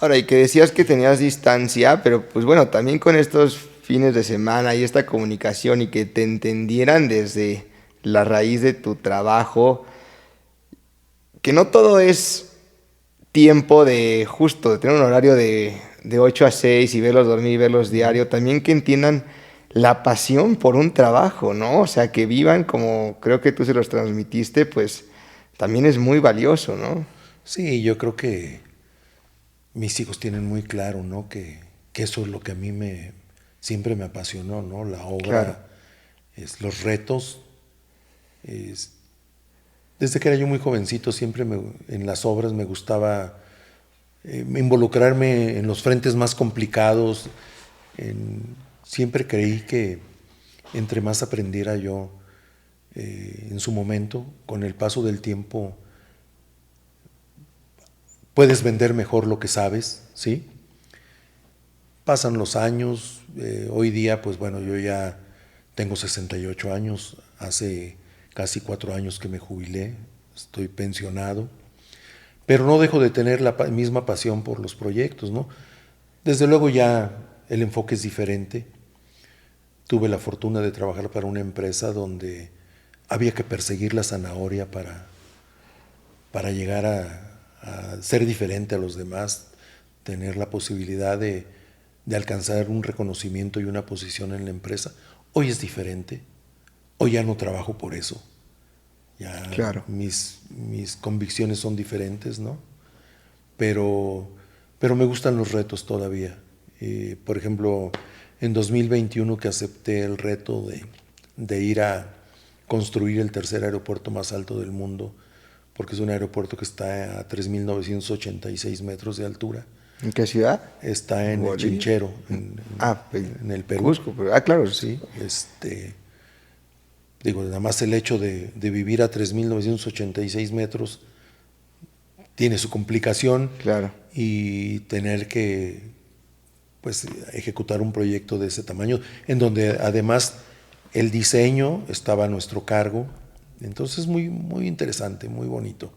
Ahora, y que decías que tenías distancia, pero pues bueno, también con estos fines de semana y esta comunicación y que te entendieran desde la raíz de tu trabajo, que no todo es tiempo de tener un horario de 8 a 6 y verlos dormir, verlos diario, también que entiendan la pasión por un trabajo, ¿no? O sea, que vivan como creo que tú se los transmitiste, pues también es muy valioso, ¿no? Sí, yo creo que mis hijos tienen muy claro, ¿no? Que eso es lo que a mí siempre me apasionó, ¿no? La obra, claro. Los retos. Desde que era yo muy jovencito, siempre en las obras me gustaba involucrarme en los frentes más complicados. Siempre creí que entre más aprendiera yo en su momento, con el paso del tiempo, puedes vender mejor lo que sabes, ¿sí? Pasan los años, hoy día, pues bueno, yo ya tengo 68 años, hace casi 4 años que me jubilé, estoy pensionado, pero no dejo de tener la misma pasión por los proyectos, ¿no? Desde luego ya el enfoque es diferente. Tuve la fortuna de trabajar para una empresa donde había que perseguir la zanahoria para llegar a ser diferente a los demás, tener la posibilidad de alcanzar un reconocimiento y una posición en la empresa. Hoy es diferente. Hoy ya no trabajo por eso. Ya Claro. mis convicciones son diferentes, ¿no? Pero me gustan los retos todavía. Por ejemplo, en 2021 que acepté el reto de ir a construir el tercer aeropuerto más alto del mundo, porque es un aeropuerto que está a 3.986 metros de altura. ¿En qué ciudad? Está en el Bolivia. Chinchero, en el Perú. Cusco, claro. Sí, digo, nada más el hecho de vivir a 3.986 metros tiene su complicación. Claro. Y tener que pues ejecutar un proyecto de ese tamaño, en donde además el diseño estaba a nuestro cargo. Entonces muy, muy interesante, muy bonito.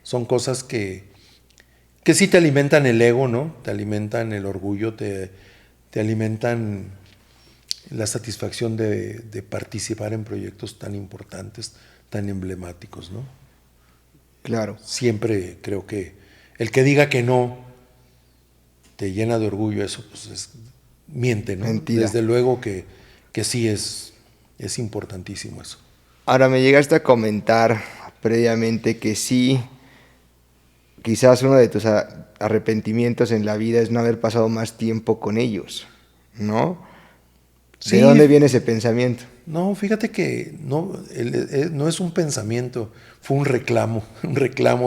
Son cosas que sí te alimentan el ego, ¿no? Te alimentan el orgullo, te alimentan la satisfacción de participar en proyectos tan importantes, tan emblemáticos, ¿no? Claro. Siempre creo que el que diga que no te llena de orgullo, eso pues miente, ¿no? Mentira. Desde luego que sí es importantísimo eso. Ahora me llegaste a comentar previamente que sí, quizás uno de tus arrepentimientos en la vida es no haber pasado más tiempo con ellos, ¿no? ¿De Sí, dónde viene ese pensamiento? no, fíjate que no, no es un pensamiento, fue un reclamo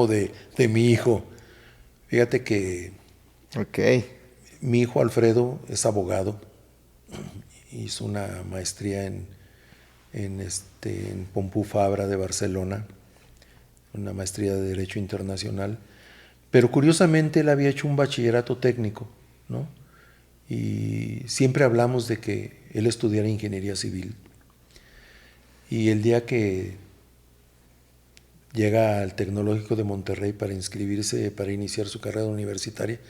de mi hijo. Fíjate que Ok. mi hijo Alfredo es abogado, hizo una maestría en Pompeu Fabra de Barcelona, una maestría de Derecho Internacional, pero curiosamente él había hecho un bachillerato técnico, ¿no? Y siempre hablamos de que él estudiara ingeniería civil. Y el día que llega al Tecnológico de Monterrey para inscribirse, para iniciar su carrera universitaria,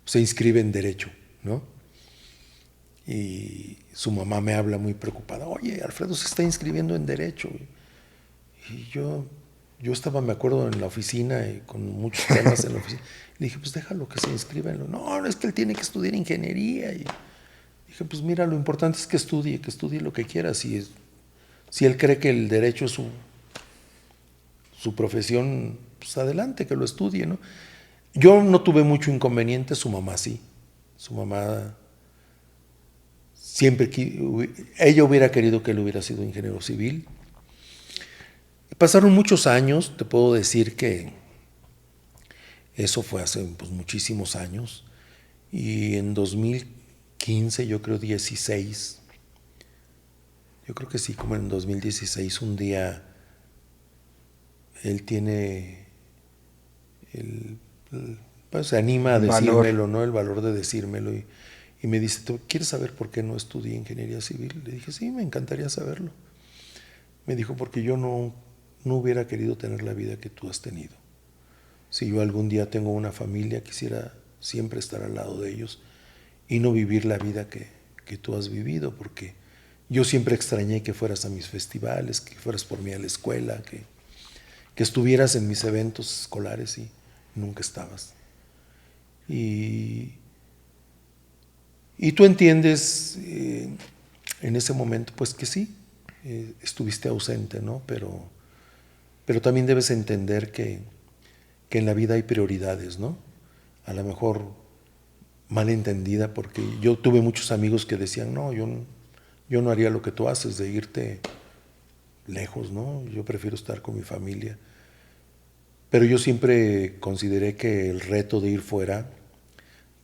se inscribe en Derecho, ¿no? Y su mamá me habla muy preocupada, oye, Alfredo se está inscribiendo en Derecho. Y yo estaba, me acuerdo, en la oficina y con muchos temas en la oficina. Le dije, pues déjalo que se inscriba. No, es que él tiene que estudiar ingeniería. Y dije, pues mira, lo importante es que estudie lo que quiera. Si él cree que el derecho es su profesión, pues adelante, que lo estudie, ¿no? Yo no tuve mucho inconveniente, su mamá sí. Su mamá siempre, ella hubiera querido que él hubiera sido ingeniero civil. Pasaron muchos años, te puedo decir que eso fue hace pues, muchísimos años. Y en 2015, yo creo 16, yo creo que sí, como en 2016, un día él tiene pues se anima a decírmelo, ¿no? El valor de decírmelo y me dice, ¿quieres saber por qué no estudié ingeniería civil? Le dije, sí, me encantaría saberlo. Me dijo, porque yo no hubiera querido tener la vida que tú has tenido. Si yo algún día tengo una familia, quisiera siempre estar al lado de ellos y no vivir la vida que tú has vivido, porque yo siempre extrañé que fueras a mis festivales, que fueras por mí a la escuela, que estuvieras en mis eventos escolares y nunca estabas. Y tú entiendes en ese momento, pues que sí, estuviste ausente, ¿no? Pero también debes entender que en la vida hay prioridades, ¿no? A lo mejor mal entendida, porque yo tuve muchos amigos que decían, no, yo no haría lo que tú haces, de irte lejos, ¿no? Yo prefiero estar con mi familia. Pero yo siempre consideré que el reto de ir fuera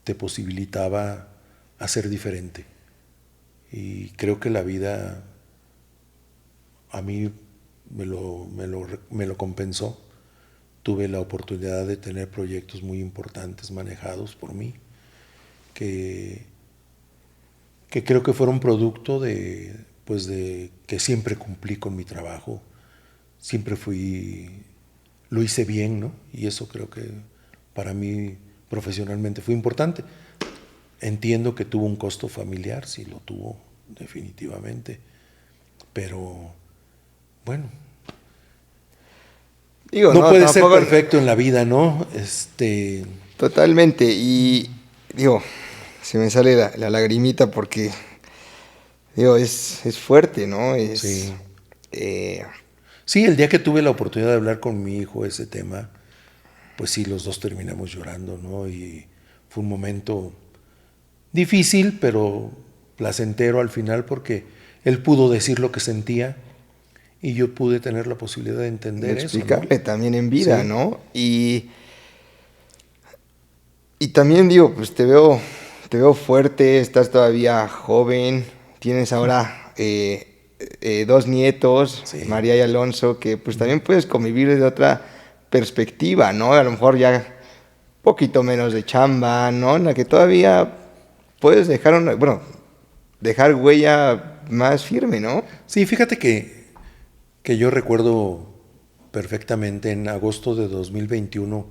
te posibilitaba a ser diferente. Y creo que la vida a mí me lo compensó. Tuve la oportunidad de tener proyectos muy importantes manejados por mí, que creo que fueron producto de que siempre cumplí con mi trabajo, siempre lo hice bien, ¿no? Y eso creo que para mí profesionalmente fue importante. Entiendo que tuvo un costo familiar, sí lo tuvo, definitivamente, pero bueno, Digo, no no, puede ser tampoco, perfecto en la vida, ¿no? totalmente. Y digo, se me sale la lagrimita porque, digo, es fuerte, ¿no? Sí. Eh, Sí, el día que tuve la oportunidad de hablar con mi hijo ese tema, pues sí, los dos terminamos llorando, ¿no? Y fue un momento difícil, pero placentero al final, porque él pudo decir lo que sentía y yo pude tener la posibilidad de entender eso, ¿no? explicarle también en vida, Sí. ¿no? Y también digo, pues te veo fuerte, estás todavía joven, tienes ahora dos nietos, Sí. María y Alonso, que pues también puedes convivir desde otra perspectiva, ¿no? A lo mejor ya un poquito menos de chamba, ¿no? En la que todavía puedes dejar huella más firme, ¿no? Sí, fíjate que yo recuerdo perfectamente en agosto de 2021,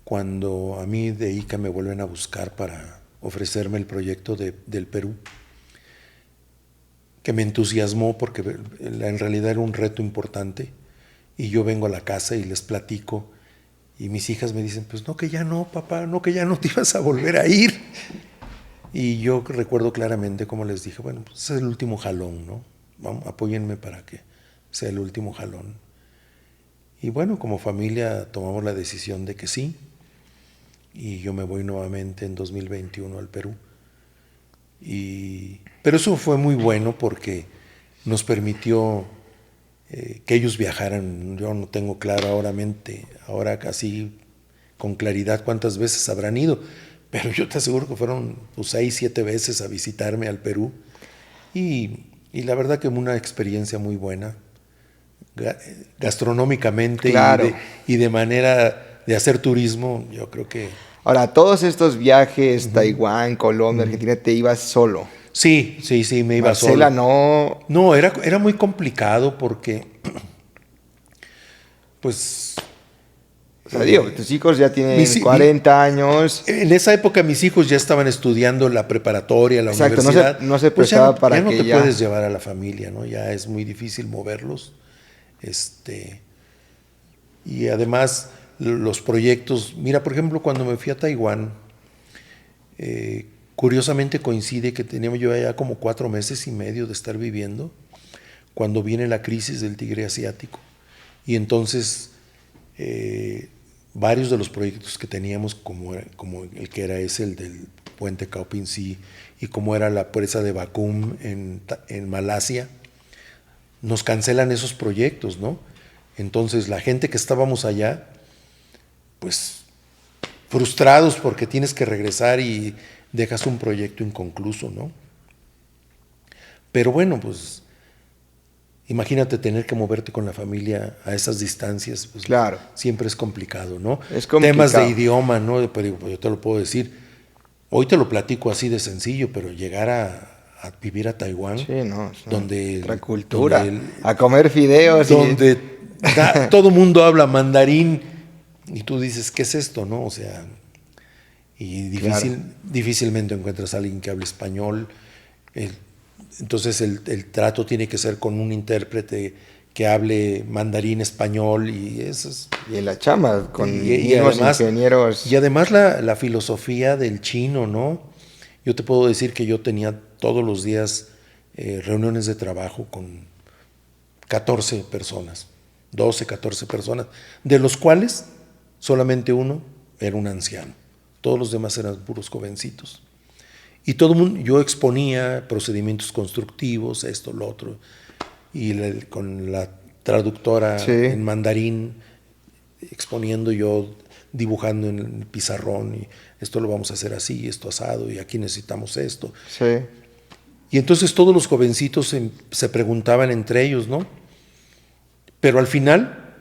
cuando a mí de ICA me vuelven a buscar para ofrecerme el proyecto del Perú, que me entusiasmó porque en realidad era un reto importante, y yo vengo a la casa y les platico, y mis hijas me dicen, pues no, que ya no, papá, no, que ya no te ibas a volver a ir. Y yo recuerdo claramente cómo les dije, bueno, pues es el último jalón, ¿no? Vamos, apóyenme para que sea el último jalón. Y bueno, como familia tomamos la decisión de que sí, y yo me voy nuevamente en 2021 al Perú. Pero eso fue muy bueno porque nos permitió que ellos viajaran. Yo no tengo claro ahora casi con claridad cuántas veces habrán ido, pero yo te aseguro que fueron 6, 7 veces a visitarme al Perú, y la verdad que fue una experiencia muy buena, gastronómicamente Claro. y de manera de hacer turismo. Yo creo que Ahora, todos estos viajes, Taiwán, Colombia, Argentina, te ibas solo. sí, me iba Marcela solo. no. No, era muy complicado porque, pues, O sea, digo, tus hijos ya tienen mis, 40 años. en esa época mis hijos ya estaban estudiando la preparatoria, la Exacto, universidad. no se Pues prestaba ya para no que te ya. puedes llevar a la familia, ¿no? Ya es muy difícil moverlos. Y además los proyectos, mira, por ejemplo, cuando me fui a Taiwán, curiosamente coincide que teníamos yo ya como 4 meses y medio de estar viviendo cuando viene la crisis del tigre asiático. Y entonces varios de los proyectos que teníamos, como el que era ese, el del puente Kaopinsi, y como era la presa de Bakum en Malasia, nos cancelan esos proyectos, ¿no? Entonces la gente que estábamos allá, pues frustrados porque tienes que regresar y dejas un proyecto inconcluso, ¿no? Pero bueno, pues imagínate tener que moverte con la familia a esas distancias, pues Claro. siempre es complicado, ¿no? Es complicado. Temas de idioma, ¿no? Pero yo te lo puedo decir, hoy te lo platico así de sencillo, pero llegar a vivir a Taiwán, Sí, no, es donde otra cultura. donde A comer fideos. donde todo mundo habla mandarín y tú dices, ¿qué es esto, no? O sea, y Claro. difícilmente encuentras a alguien que hable español. Entonces el trato tiene que ser con un intérprete que hable mandarín español, y eso es, Y en la chamba, con y mismos además, ingenieros. y además la filosofía del chino, ¿no? Yo te puedo decir que yo tenía todos los días reuniones de trabajo con 14 personas, 12, 14 personas, de los cuales solamente uno era un anciano. Todos los demás eran puros jovencitos. Y todo el mundo, yo exponía procedimientos constructivos, esto, lo otro, y con la traductora Sí. en mandarín, exponiendo yo, dibujando en el pizarrón, y esto lo vamos a hacer así, esto asado, y aquí necesitamos esto. Sí. Y entonces todos los jovencitos se preguntaban entre ellos, ¿no? Pero al final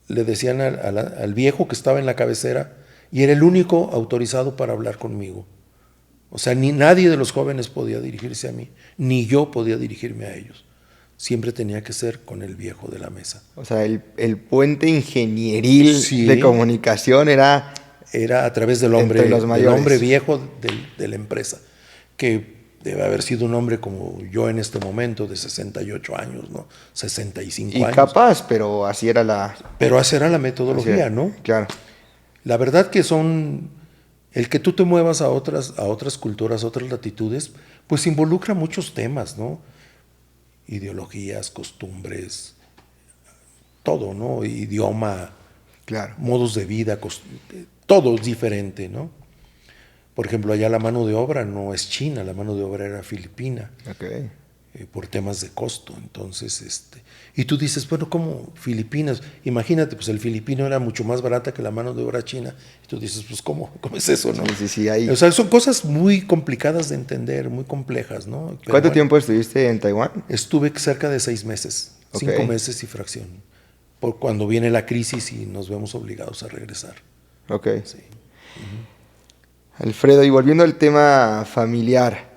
le decían al viejo que estaba en la cabecera, y era el único autorizado para hablar conmigo. O sea, ni nadie de los jóvenes podía dirigirse a mí, ni yo podía dirigirme a ellos. Siempre tenía que ser con el viejo de la mesa. O sea, el puente ingenieril Sí, de comunicación era a través del entre los mayores. hombre viejo de la empresa, que debe haber sido un hombre como yo en este momento, de 68 años, ¿no? 65 y años. capaz, pero así era la... Pero esa era la metodología, ¿no? Claro. La verdad que el que tú te muevas a otras culturas, a otras latitudes, pues involucra muchos temas, ¿no? Ideologías, costumbres, todo, ¿no? Idioma, Claro. modos de vida, todo es diferente, ¿no? Por ejemplo, allá la mano de obra no es china, la mano de obra era filipina. Okay. Por temas de costo. Entonces, y tú dices, bueno, ¿cómo Filipinas? Imagínate, pues el filipino era mucho más barata que la mano de obra china. Y tú dices, pues ¿cómo es eso, no? Sí, ahí. O sea, son cosas muy complicadas de entender, muy complejas, ¿no? Pero ¿Cuánto tiempo estuviste en Taiwán? Estuve cerca de 6 meses, Okay. 5 meses y fracción. Por cuando viene la crisis y nos vemos obligados a regresar. Ok. Sí. Alfredo, y volviendo al tema familiar,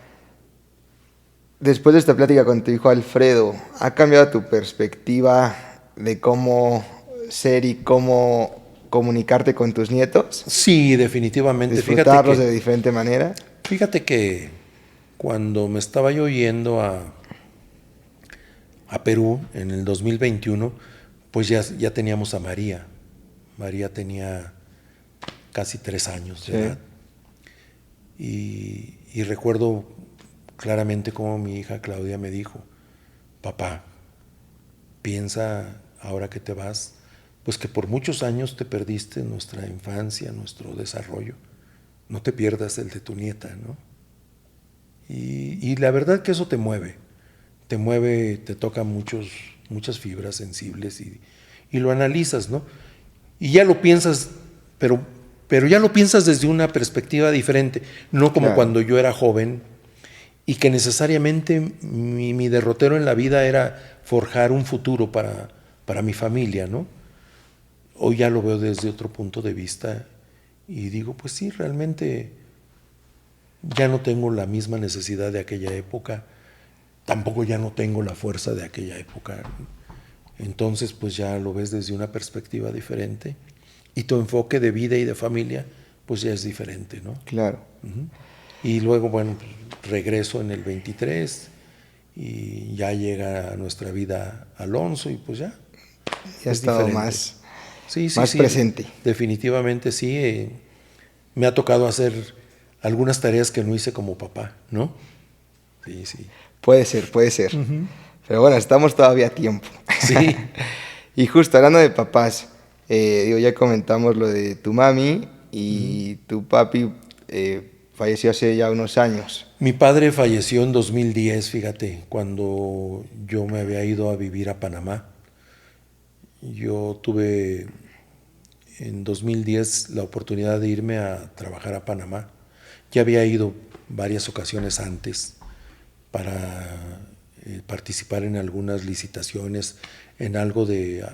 después de esta plática con tu hijo Alfredo, ¿ha cambiado tu perspectiva de cómo ser y cómo comunicarte con tus nietos? Sí, definitivamente. Disfrutarlos de diferente manera. Fíjate que cuando me estaba yo yendo a Perú en el 2021, pues ya teníamos a María. María tenía casi 3 años de edad. Y recuerdo claramente cómo mi hija Claudia me dijo, papá, piensa ahora que te vas, pues que por muchos años te perdiste nuestra infancia, nuestro desarrollo, no te pierdas el de tu nieta, ¿no? Y la verdad que eso te mueve, te toca muchas fibras sensibles y lo analizas, ¿no? Y ya lo piensas, pero ya lo piensas desde una perspectiva diferente, no como Claro. cuando yo era joven y que necesariamente mi derrotero en la vida era forjar un futuro para mi familia, ¿no? Hoy ya lo veo desde otro punto de vista y digo, pues sí, realmente ya no tengo la misma necesidad de aquella época, tampoco ya no tengo la fuerza de aquella época. Entonces, pues ya lo ves desde una perspectiva diferente y tu enfoque de vida y de familia, pues ya es diferente, ¿no? Claro. Uh-huh. Y luego, bueno, pues, regreso en el 23 y ya llega a nuestra vida Alonso y pues ya. Ya ha estado más presente. Definitivamente sí. Me ha tocado hacer algunas tareas que no hice como papá, ¿no? Sí. Puede ser. Uh-huh. Pero bueno, estamos todavía a tiempo. Sí. Y justo hablando de papás, ya comentamos lo de tu mami y tu papi falleció hace ya unos años. Mi padre falleció en 2010, fíjate, cuando yo me había ido a vivir a Panamá. Yo tuve en 2010 la oportunidad de irme a trabajar a Panamá. Ya había ido varias ocasiones antes para participar en algunas licitaciones, en algo de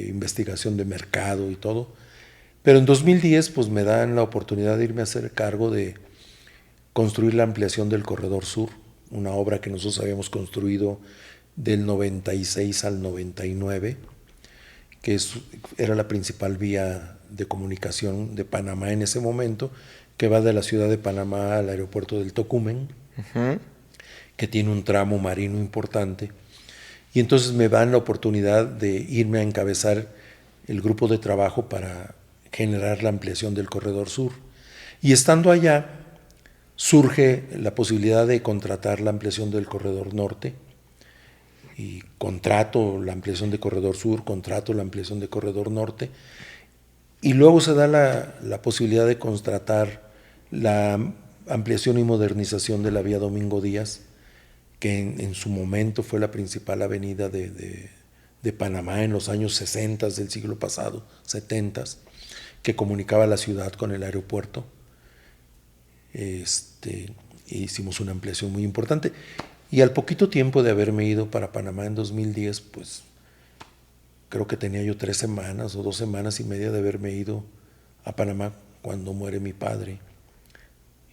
investigación de mercado y todo. Pero en 2010 pues me dan la oportunidad de irme a hacer cargo de construir la ampliación del Corredor Sur, una obra que nosotros habíamos construido del 96 al 99, que era la principal vía de comunicación de Panamá en ese momento, que va de la ciudad de Panamá al aeropuerto del Tocumen, uh-huh, que tiene un tramo marino importante. Y entonces me dan la oportunidad de irme a encabezar el grupo de trabajo para generar la ampliación del Corredor Sur. Y estando allá, surge la posibilidad de contratar la ampliación del Corredor Norte, y contrato la ampliación de Corredor Sur, contrato la ampliación de Corredor Norte, y luego se da la posibilidad de contratar la ampliación y modernización de la vía Domingo Díaz, que en su momento fue la principal avenida de Panamá en los años 60 del siglo pasado, 70, que comunicaba la ciudad con el aeropuerto. Hicimos una ampliación muy importante. Y al poquito tiempo de haberme ido para Panamá en 2010, pues creo que tenía yo 3 semanas o 2 semanas y media de haberme ido a Panamá cuando muere mi padre.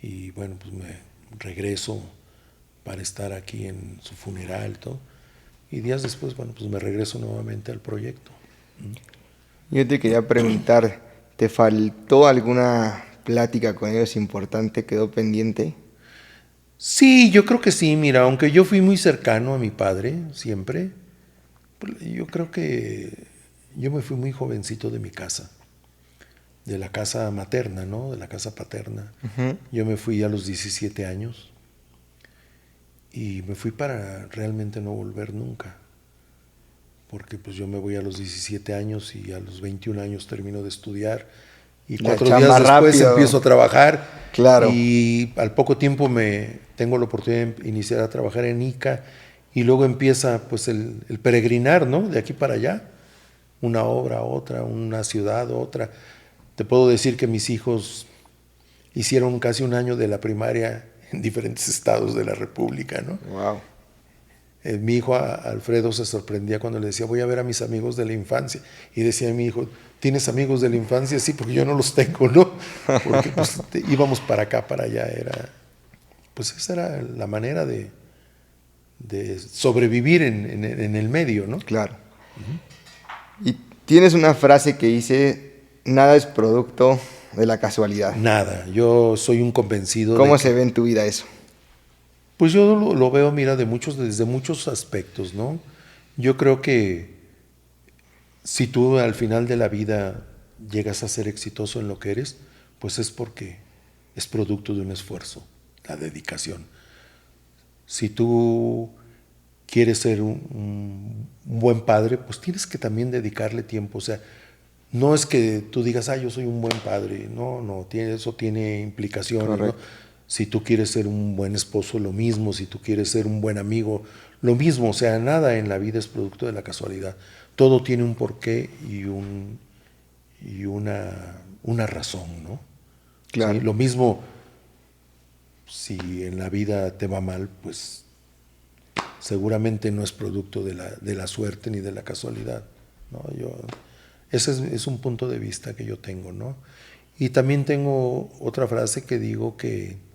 Y bueno, pues me regreso para estar aquí en su funeral y todo. Y días después, bueno, pues me regreso nuevamente al proyecto. Yo te quería preguntar, ¿te faltó alguna plática con ellos importante? ¿Quedó pendiente? Sí, yo creo que sí, mira, aunque yo fui muy cercano a mi padre siempre, pues, yo creo que yo me fui muy jovencito de mi casa, de la casa materna, ¿no? De la casa paterna. Ujú. Yo me fui a los 17 años y me fui para realmente no volver nunca, porque pues yo me voy a los 17 años y a los 21 años termino de estudiar y La 4 días chamba después rápido. empiezo a trabajar Claro. y al poco tiempo me tengo la oportunidad de iniciar a trabajar en ICA y luego empieza pues el peregrinar, ¿no? De aquí para allá, una obra, otra, una ciudad, otra. Te puedo decir que mis hijos hicieron casi un año de la primaria en diferentes estados de la República, ¿no? Wow. Mi hijo Alfredo se sorprendía cuando le decía, voy a ver a mis amigos de la infancia. Y decía mi hijo, ¿tienes amigos de la infancia? Sí, porque yo no los tengo, ¿no? Porque pues, íbamos para acá, para allá. Pues esa era la manera de sobrevivir en el medio, ¿no? Claro. Y tienes una frase que dice, nada es producto de la casualidad. Nada, yo soy un convencido ¿Cómo de se que, ve en tu vida eso? pues yo lo veo, mira, desde muchos aspectos, ¿no? Yo creo que si tú al final de la vida llegas a ser exitoso en lo que eres, pues es porque es producto de un esfuerzo, la dedicación. Si tú quieres ser un buen padre, pues tienes que también dedicarle tiempo. O sea, no es que tú digas, yo soy un buen padre. No, no, eso tiene implicaciones, ¿no? Correcto. Si tú quieres ser un buen esposo, lo mismo. Si tú quieres ser un buen amigo, lo mismo. O sea, nada en la vida es producto de la casualidad. Todo tiene un porqué y una razón, ¿no? Claro. ¿Sí? Lo mismo, si en la vida te va mal, pues seguramente no es producto de la suerte ni de la casualidad, ¿no? Ese es un punto de vista que yo tengo, ¿no? Y también tengo otra frase que digo que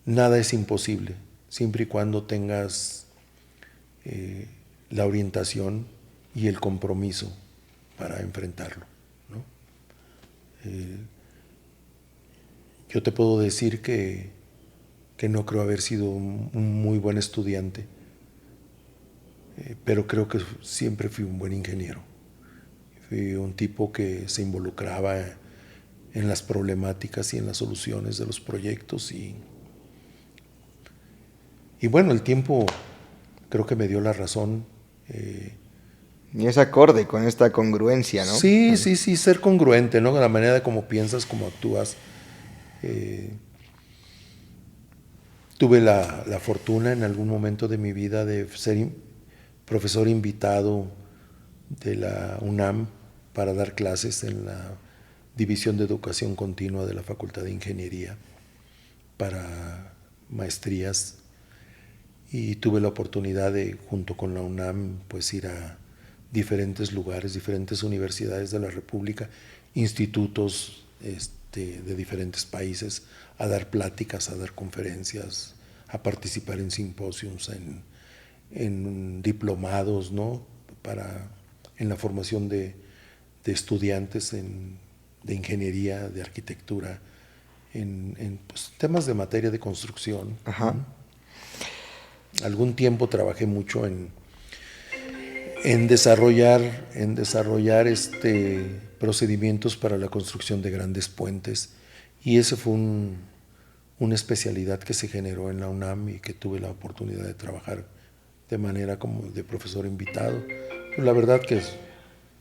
nada es imposible, siempre y cuando tengas la orientación y el compromiso para enfrentarlo, ¿no? Yo te puedo decir que no creo haber sido un muy buen estudiante, pero creo que siempre fui un buen ingeniero. Fui un tipo que se involucraba en las problemáticas y en las soluciones de los proyectos y bueno, el tiempo creo que me dio la razón. Y es acorde con esta congruencia, ¿no? Sí, sí, sí, ser congruente, ¿no? La manera de cómo piensas, cómo actúas. Tuve la fortuna en algún momento de mi vida de ser profesor invitado de la UNAM para dar clases en la División de Educación Continua de la Facultad de Ingeniería para maestrías y tuve la oportunidad de, junto con la UNAM, pues ir a diferentes lugares, diferentes universidades de la República, institutos de diferentes países, a dar pláticas, a dar conferencias, a participar en simposios, en diplomados, ¿no? En la formación de estudiantes de ingeniería, de arquitectura, en pues, temas de materia de construcción. Ajá. Algún tiempo trabajé mucho en desarrollar procedimientos para la construcción de grandes puentes y ese fue una especialidad que se generó en la UNAM y que tuve la oportunidad de trabajar de manera como de profesor invitado. Pues la verdad que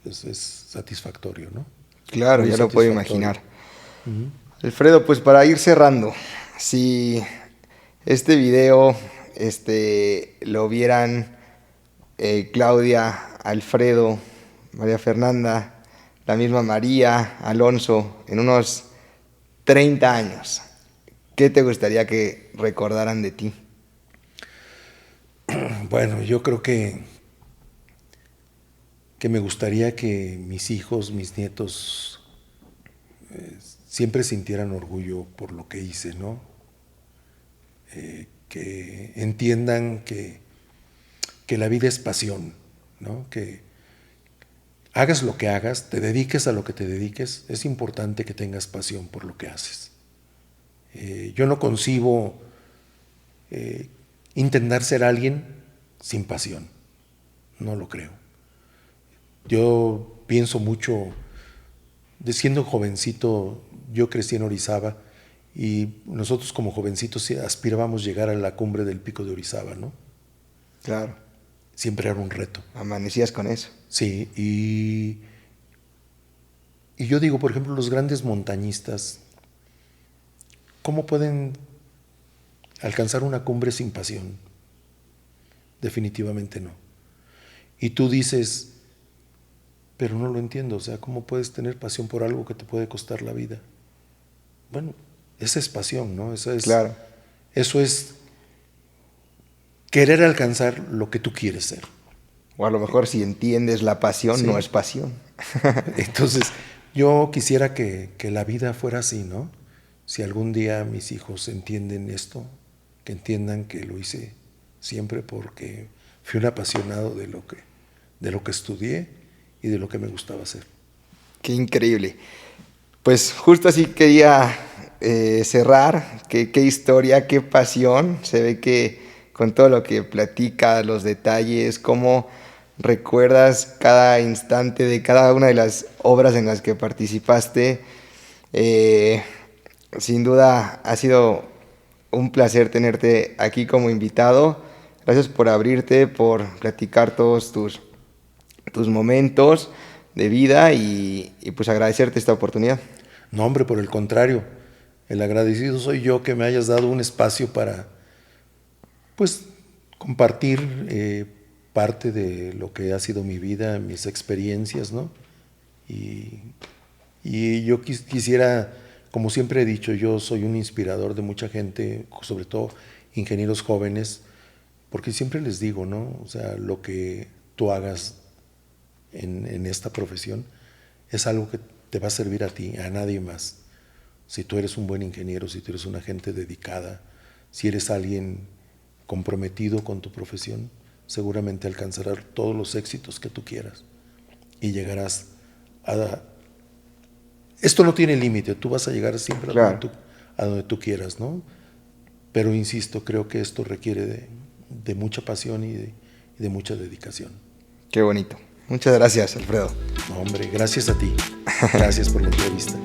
es satisfactorio, ¿no? Claro, Muy ya lo puedo satisfactorio. imaginar. Alfredo, pues para ir cerrando, si este video lo vieran Claudia, Alfredo, María Fernanda, la misma María, Alonso, en unos 30 años, ¿qué te gustaría que recordaran de ti? Bueno, yo creo que que me gustaría que mis hijos, mis nietos, siempre sintieran orgullo por lo que hice, ¿no? Que entiendan que la vida es pasión, ¿no? Que hagas lo que hagas, te dediques a lo que te dediques, es importante que tengas pasión por lo que haces. Yo no concibo intentar ser alguien sin pasión, no lo creo. Yo pienso mucho, de siendo jovencito, yo crecí en Orizaba y nosotros como jovencitos aspirábamos llegar a la cumbre del Pico de Orizaba, ¿no? Claro. Siempre era un reto. Amanecías con eso. Sí, y yo digo, por ejemplo, los grandes montañistas, ¿cómo pueden alcanzar una cumbre sin pasión? Definitivamente no. Y tú dices, pero no lo entiendo, o sea, ¿cómo puedes tener pasión por algo que te puede costar la vida? Bueno, esa es pasión, ¿no? Claro. Eso es querer alcanzar lo que tú quieres ser. O a lo mejor si entiendes la pasión, Sí. no es pasión. Entonces, yo quisiera que la vida fuera así, ¿no? Si algún día mis hijos entienden esto, que entiendan que lo hice siempre porque fui un apasionado de lo que estudié y de lo que me gustaba hacer. Qué increíble. Pues justo así quería cerrar. Qué historia, qué pasión. Se ve que con todo lo que platica, los detalles, cómo recuerdas cada instante de cada una de las obras en las que participaste. Sin duda ha sido un placer tenerte aquí como invitado. Gracias por abrirte, por platicar todos tus momentos de vida y pues agradecerte esta oportunidad. No, hombre, por el contrario, el agradecido soy yo que me hayas dado un espacio para, pues, compartir parte de lo que ha sido mi vida, mis experiencias, ¿no? Y yo quisiera, como siempre he dicho, yo soy un inspirador de mucha gente, sobre todo ingenieros jóvenes, porque siempre les digo, ¿no? O sea, lo que tú hagas en esta profesión es algo que te va a servir a ti, a nadie más. Si tú eres un buen ingeniero, si tú eres una gente dedicada, si eres alguien comprometido con tu profesión, seguramente alcanzarás todos los éxitos que tú quieras y llegarás a... Esto no tiene límite, tú vas a llegar siempre Claro. a donde tú quieras, ¿no? Pero insisto, creo que esto requiere de mucha pasión y de mucha dedicación. Qué bonito. Muchas gracias, Alfredo. No, hombre, gracias a ti. Gracias por la entrevista.